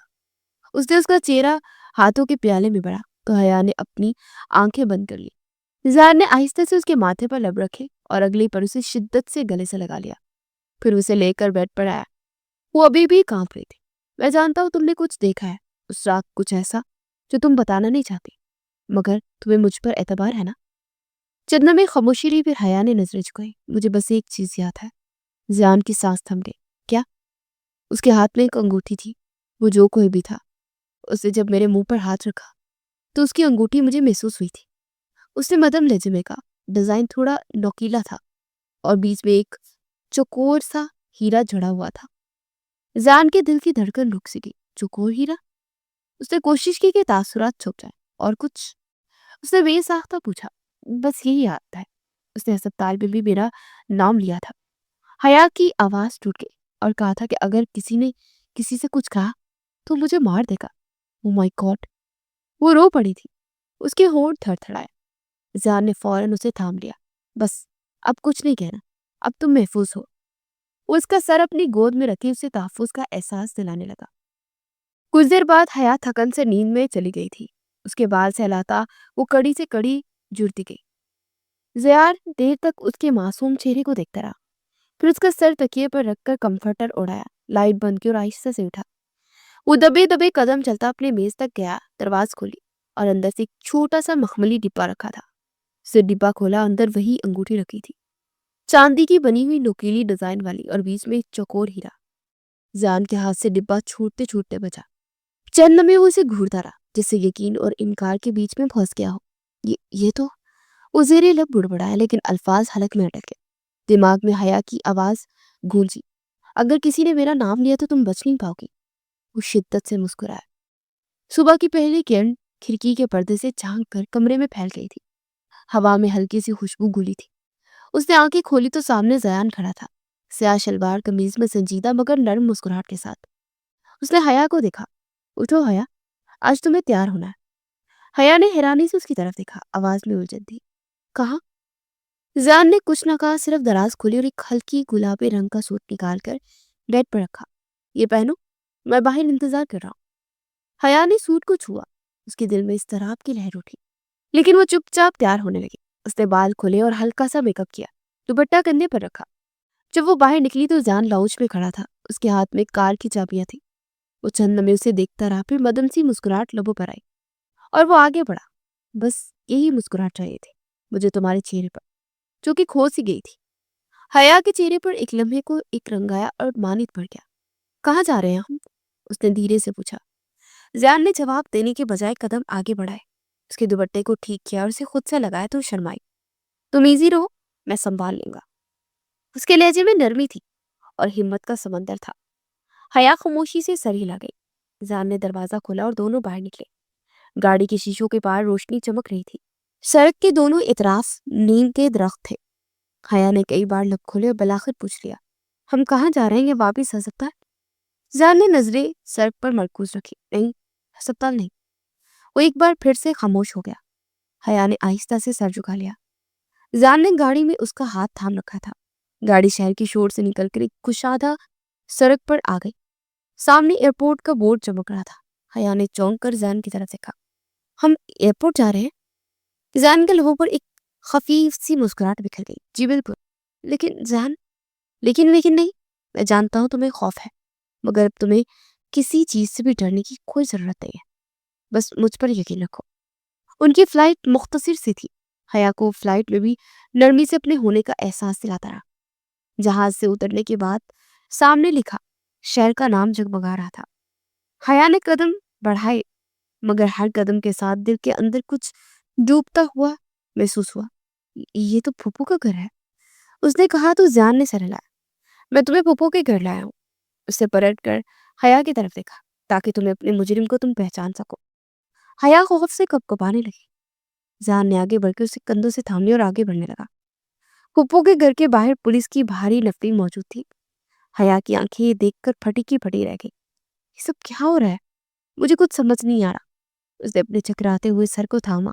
اس نے اس کا چہرہ ہاتھوں کے پیالے میں بڑھا تو حیا نے اپنی آنکھیں بند کر لی۔ زیان نے آہستہ سے اس کے ماتھے پر لب رکھے اور اگلی پر اسے شدت سے گلے سے لگا لیا، پھر اسے لے کر بیڈ پر آیا۔ وہ ابھی بھی کانپ رہی تھی۔ میں جانتا ہوں تم نے کچھ دیکھا ہے اس رات، کچھ ایسا جو تم بتانا نہیں چاہتی، مگر تمہیں مجھ پر اعتبار ہے نا؟ چند میں خاموشی رہی، پھر حیا نے نظریں جھکائی۔ مجھے بس ایک چیز یاد ہے۔ زیان کی سانس تھم گئی۔ کیا؟ اس کے ہاتھ میں ایک انگوٹھی تھی، وہ جو کوئی بھی تھا، اسے جب میرے منہ پر ہاتھ رکھا تو اس کی انگوٹھی مجھے محسوس ہوئی تھی۔ اس نے مدھم لہجے میں کہا، ڈیزائن تھوڑا نوکیلا تھا اور بیچ میں ایک چوکور سا ہیرا جڑا ہوا تھا۔ زیان کے دل کی دھڑکن رک سی گئی۔ چوکور ہیرا؟ اس نے کوشش کی کہ تاثرات چھپ جائیں۔ اور کچھ؟ اس نے بے ساختہ پوچھا۔ بس یہی یاد ہے، اس نے ہسپتال میں بھی میرا نام لیا تھا۔ حیا کی آواز ٹوٹ گئی اور کہا تھا کہ اگر کسی نے کسی سے کچھ کہا تو مجھے مار دے گا۔ او مائی گاڈ! وہ رو پڑی تھی، اس کے ہونٹ تھر تھڑائے۔ زیان نے فوراً اسے تھام لیا۔ بس اب کچھ نہیں کہنا، اب تم محفوظ ہو۔ وہ اس کا سر اپنی گود میں رکھے اسے تحفظ کا احساس دلانے لگا۔ کچھ دیر بعد حیا تھکن سے نیند میں چلی گئی تھی۔ اس کے بال سہلاتا وہ کڑی سے کڑی جڑتی گئی۔ زیان دیر تک اس کے معصوم چہرے کو دیکھتا رہا، پھر اس کا سر تکیے پر رکھ کر کمفرٹر اڑایا، لائٹ بند کی اور آہستہ سے اٹھا۔ وہ دبے دبے قدم چلتا اپنے میز تک گیا، دروازہ کھولی اور اندر سے ایک چھوٹا سا مخملی ڈبہ رکھا تھا۔ اسے ڈبہ کھولا، اندر وہی انگوٹھی رکھی تھی، چاندی کی بنی ہوئی نوکیلی ڈیزائن والی اور بیچ میں ایک چوکور ہیرا۔ زیان کے ہاتھ سے ڈبہ چھوٹتے چھوٹتے بچا۔ چند لمحے وہ اسے گھورتا رہا، جس سے یقین اور انکار کے بیچ میں پھنس گیا ہو۔ یہ تو وہ زیر لب بڑبڑایا، لیکن الفاظ حلق میں اٹک گئے۔ دماغ میں حیا کی آواز گونجی، اگر کسی نے میرا نام لیا تو تم بچ نہیں پاؤ گی۔ وہ شدت سے مسکرایا۔ صبح کی پہلی کرن کھڑکی کے پردے سے جھانک کر کمرے میں پھیل گئی تھی۔ ہوا میں ہلکی سی خوشبو گھلی تھی۔ اس نے آنکھیں کھولی تو سامنے زیان کھڑا تھا، سیاہ شلوار قمیض میں سنجیدہ مگر نرم مسکراہٹ کے ساتھ۔ اس نے حیا کو دیکھا۔ اٹھو حیا، آج تمہیں تیار ہونا ہے۔ حیا نے حیرانی سے اس کی طرف دیکھا، آواز میں الجھن تھی۔ کہاں؟ زیان نے کچھ نہ کہا، صرف دراز کھولی اور ایک ہلکی گلابی رنگ کا سوٹ نکال کر بیڈ پر رکھا۔ یہ پہنو، میں باہر انتظار کر رہا ہوں۔ حیا نے سوٹ کو چھوا، اس کے دل میں اضطراب کی لہر اٹھی، لیکن وہ چپ چاپ تیار ہونے لگی۔ اس نے بال کھولے اور ہلکا سا میک اپ کیا، دوپٹہ کندھے پر رکھا۔ جب وہ باہر نکلی تو زیان لاؤنج میں کھڑا تھا، اس کے ہاتھ میں کار کی چابیاں تھیں۔ وہ چند لمحے اسے دیکھتا رہا، پھر مدم سی مسکراہٹ لبوں پر آئی اور وہ آگے بڑھا۔ بس یہی مسکراہٹ چاہیے تھی مجھے تمہارے چہرے پر، جو کہ کھو سی گئی تھی۔ حیا کے چہرے پر ایک لمحے کو ایک رنگ آیا اور مانت پڑ گیا۔ کہاں جا رہے ہیں ہم؟ اس نے دھیرے سے پوچھا۔ زیان نے جواب دینے کے بجائے قدم آگے بڑھائے، اس کے دوپٹے کو ٹھیک کیا اور اسے خود سے لگایا تو شرمائی۔ تم ایزی رہو، میں سنبھال لوں گا۔ اس کے لہجے میں نرمی تھی اور ہمت کا سمندر تھا۔ حیا خاموشی سے سر ہلا گئی۔ زیان نے دروازہ کھولا اور دونوں باہر نکلے۔ گاڑی کے شیشوں کے پار روشنی چمک رہی تھی۔ سڑک کے دونوں اطراف نیم کے درخت تھے۔ حیا نے کئی بار لب کھولے اور بالآخر پوچھ لیا، ہم کہاں جا رہے ہیں؟ یہ واپس ہسپتال؟ زیان نے نظریں سڑک پر مرکوز رکھی۔ نہیں، ہسپتال نہیں۔ وہ ایک بار پھر سے خاموش ہو گیا۔ حیا نے آہستہ سے سر جھکا لیا۔ زیان نے گاڑی میں اس کا ہاتھ تھام رکھا تھا۔ گاڑی شہر کی شور سے نکل کر ایک کشادہ سڑک پر آ گئی۔ سامنے ایئرپورٹ کا بورڈ چمک رہا تھا۔ حیا نے چونک کر زیان کی طرف دیکھا۔ ہم ایئرپورٹ جا رہے ہیں؟ زیان کے لبوں پر ایک خفیف سی مسکراہٹ بکھر گئی۔ جی بالکل۔ لیکن زیان، لیکن نہیں، میں جانتا ہوں تمہیں خوف ہے، مگر اب تمہیں کسی چیز سے بھی ڈرنے کی کوئی ضرورت نہیں ہے، بس مجھ پر یقین رکھو۔ ان کی فلائٹ مختصر سی تھی۔ حیا کو فلائٹ میں بھی نرمی سے اپنے ہونے کا احساس دلاتا رہا۔ جہاز سے اترنے کے بعد سامنے لکھا شہر کا نام جگمگا رہا تھا۔ حیا نے قدم بڑھائے، مگر ہر قدم کے ساتھ دل کے اندر کچھ ڈوبتا ہوا محسوس ہوا۔ یہ تو پھپھو کا گھر ہے، اس نے کہا تو زیان نے سر ہلایا۔ میں تمہیں پھپھو کے گھر لایا ہوں۔ اس سے پلٹ کر حیا کی طرف دیکھا، تاکہ تمہیں اپنے مجرم کو تم پہچان سکو۔ حیا خوف سے کپکپانے لگی۔ زیان نے آگے بڑھ کے اسے کندھوں سے تھام لیا اور آگے بڑھنے لگا۔ پھپھو کے گھر کے باہر پولیس کی بھاری نفری موجود تھی۔ حیا کی آنکھیں دیکھ کر پھٹی کی پھٹی رہ گئی۔ یہ سب کیا ہو رہا ہے؟ مجھے کچھ سمجھ نہیں آ رہا۔ اس نے اپنے چکراتے ہوئے سر کو تھاما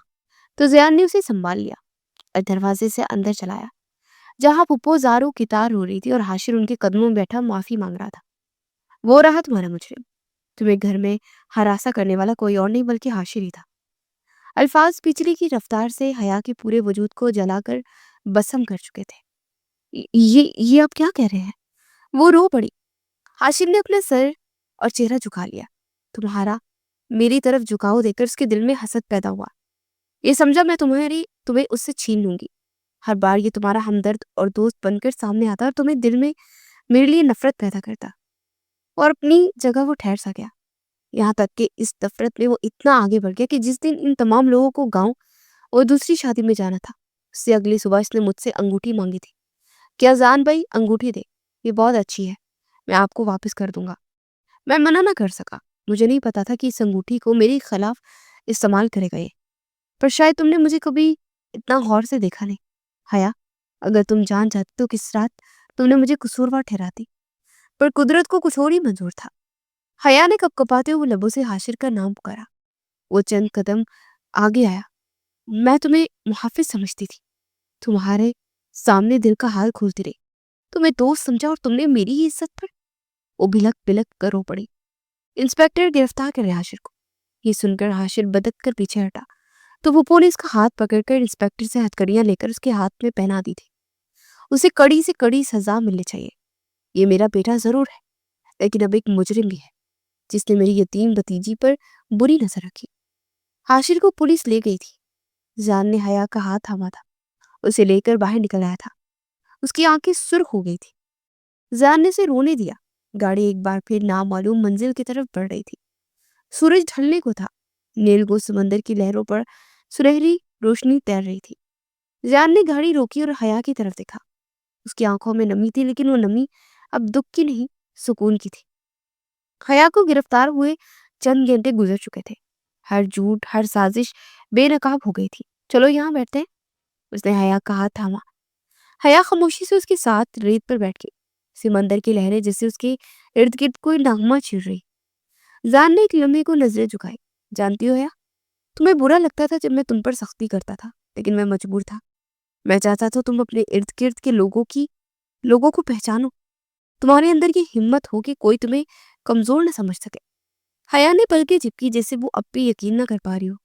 تو زیان نے اسے سنبھال لیا اور دروازے سے اندر چلایا، جہاں پھپھو زاروں کی تار رو رہی تھی اور حاشر ان کے قدموں میں بیٹھا معافی مانگ رہا تھا۔ وہ رہا تمہارا مجرم، تمہیں گھر میں ہراساں کرنے والا کوئی اور نہیں بلکہ حاشر ہی تھا۔ الفاظ بجلی کی رفتار سے حیا کے پورے وجود کو جلا کر بسم کر چکے تھے۔ یہ آپ کیا کہہ رہے ہیں؟ وہ رو پڑی۔ حاشر نے اپنا سر اور چہرہ جھکا لیا۔ تمہارا میری طرف جھکاؤ دیکھ کر اس کے دل میں حسد پیدا ہوا۔ یہ سمجھا میں تمہیں اس سے چھین لوں گی۔ ہر بار یہ تمہارا ہمدرد اور دوست بن کر سامنے آتا اور تمہیں دل میں میرے لیے نفرت پیدا کرتا، اور اپنی جگہ وہ ٹھہر سا گیا۔ یہاں تک کہ اس نفرت میں وہ اتنا آگے بڑھ گیا کہ جس دن ان تمام لوگوں کو گاؤں اور دوسری شادی میں جانا تھا، اس سے اگلی صبح اس نے مجھ سے انگوٹھی مانگی تھی۔ کیا زان بھائی انگوٹھی دے، یہ بہت اچھی ہے، میں آپ کو واپس کر دوں گا۔ میں منع نہ کر سکا، مجھے نہیں پتا تھا کہ اس انگوٹھی کو میرے خلاف استعمال کرے گا یہ، پر شاید تم نے مجھے کبھی اتنا غور سے دیکھا نہیں۔ حیا، اگر تم جان چاہتی تو کس رات تم نے مجھے قصوروار ٹھہراتی، پر قدرت کو کچھ اور ہی منظور تھا۔ حیا نے کپ کپاتے ہوئے لبوں سے حاشر کا نام پکارا۔ وہ چند قدم آگے آیا۔ میں تمہیں محافظ سمجھتی تھی، تمہارے سامنے دل کا حال کھولتی رہی، تمہیں دوست سمجھا اور تم نے میری ہی عزت پر۔ وہ بلک بلک کر رو پڑی۔ انسپیکٹر گرفتار کر رہے حاشر کو۔ یہ سن کر حاشر بدک کر پیچھے ہٹا تو وہ نے اس کا ہاتھ پکڑ کر انسپیکٹر سے ہتھکڑیاں لے کر اس کے ہاتھ میں پہنا دی تھی۔ اسے کڑی سے کڑی سزا ملنی چاہیے۔ یہ میرا بیٹا ضرور ہے، لیکن اب ایک مجرم بھی ہے جس نے میری یتیم بھتیجی پر بری نظر رکھی۔ حاشر کو پولیس لے گئی تھی۔ زان نے حیا کا ہاتھ تھاما تھا، اسے لے کر باہر نکل آیا تھا۔ اس کی آنکھیں سرخ ہو گئی تھی۔ زان نے اسے رونے دیا۔ گاڑی ایک بار پھر نامعلوم منزل کی طرف بڑھ رہی تھی۔ سورج ڈھلنے کو تھا، نیل گو سمندر کی لہروں پر سنہری روشنی تیر رہی تھی۔ زیان نے گاڑی روکی اور حیا کی طرف دیکھا۔ اس کی آنکھوں میں نمی تھی، لیکن وہ نمی اب دکھ کی نہیں، سکون کی تھی۔ حیا کو گرفتار ہوئے چند گھنٹے گزر چکے تھے۔ ہر جھوٹ، ہر سازش بے نقاب ہو گئی تھی۔ چلو یہاں بیٹھتے ہیں۔ اس نے حیا کا ہاتھ تھاما۔ حیا خاموشی سے اس کے ساتھ ریت پر بیٹھ گئی۔ سمندر کی لہریں جیسے اس کے ارد گرد کوئی نغمہ چھڑ رہی۔ زان نے ایک لمحے کو نظریں جھکائی۔ جانتی ہو حیا، تمہیں برا لگتا تھا جب میں تم پر سختی کرتا تھا، لیکن میں مجبور تھا۔ میں چاہتا تھا تم اپنے ارد گرد کے لوگوں کو پہچانو، تمہارے اندر یہ ہمت ہو کہ کوئی تمہیں کمزور نہ سمجھ سکے۔ حیا نے پلکیں جھپکی، جیسے وہ اب بھی یقین نہ کر پا رہی ہو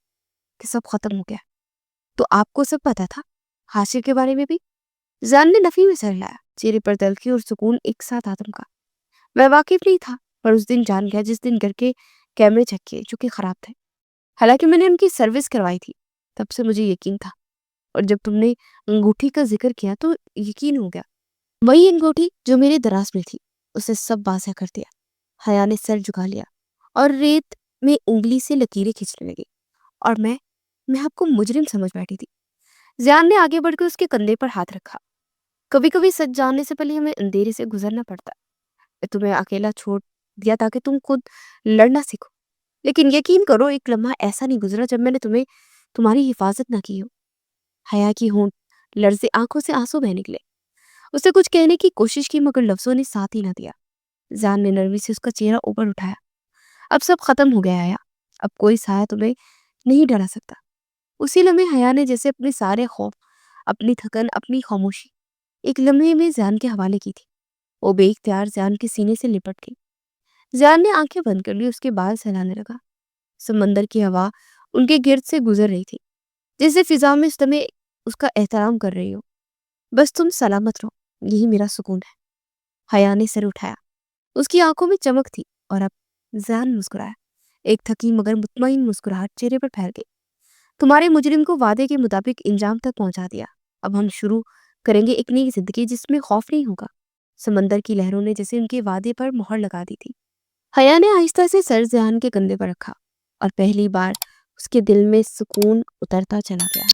کہ سب ختم ہو گیا۔ تو آپ کو سب پتا تھا، حاشر کے بارے میں بھی؟ زان نے نفی میں سر لایا، چہرے پر تلخی اور سکون ایک ساتھ آدم کا۔ میں واقف نہیں تھا، پر اس دن جان گیا جس دن گھر کے کیمرے چیک کیے جو کہ خراب تھے۔ حالانکہ میں نے ان کی سروس کروائی تھی، تب سے مجھے یقین تھا، اور جب تم نے انگوٹھی کا ذکر کیا تو یقین ہو گیا۔ وہی انگوٹھی جو میرے دراز میں تھی، اسے سب واضح کر دیا۔ حیا نے سر جھکا لیا اور ریت میں انگلی سے لکیریں کھینچنے لگی، اور میں آپ کو مجرم سمجھ بیٹھی تھی۔ زیان نے آگے بڑھ کر اس کے کندھے پر ہاتھ رکھا۔ کبھی کبھی سچ جاننے سے پہلے ہمیں اندھیرے سے گزرنا پڑتا۔ میں تمہیں اکیلا چھوڑ دیا تاکہ تم خود لڑنا سیکھو، لیکن یقین کرو ایک لمحہ ایسا نہیں گزرا جب میں نے تمہاری حفاظت نہ کی ہو۔ حیا کی ہونٹ لرزے، آنکھوں سے آنسو بہہ نکلے۔ اسے کچھ کہنے کی کوشش کی، مگر لفظوں نے ساتھ ہی نہ دیا۔ زان نے نرمی سے اس کا چہرہ اوپر اٹھایا۔ اب سب ختم ہو گیا حیا، اب کوئی سایہ تمہیں نہیں ڈرا سکتا۔ اسی لمحے حیا نے جیسے اپنے سارے خوف، اپنی تھکن، اپنی خاموشی ایک لمحے میں زان کے حوالے کی تھی۔ وہ بے اختیار زان کے سینے سے لپٹ گئی۔ زان نے آنکھیں بند کر لی، اس کے بال سہلانے لگا۔ سمندر کی ہوا ان کے گرد سے گزر رہی تھی، جیسے فضا میں اس دمے اس کا احترام کر رہی ہو۔ بس تم سلامت رہو، یہی میرا سکون ہے۔ حیا نے سر اٹھایا، اس کی آنکھوں میں چمک تھی، اور اب زان مسکرایا۔ ایک تھکی مگر مطمئن مسکراہٹ چہرے پر پھیل گئی۔ تمہارے مجرم کو وعدے کے مطابق انجام تک پہنچا دیا، اب ہم شروع کریں گے ایک نئی زندگی جس میں خوف نہیں ہوگا۔ سمندر کی لہروں نے جیسے ان کے وعدے پر مہر لگا دی تھی۔ حیا نے آہستہ سے سر زیان کے کندھے پر رکھا، اور پہلی بار اس کے دل میں سکون اترتا چلا گیا۔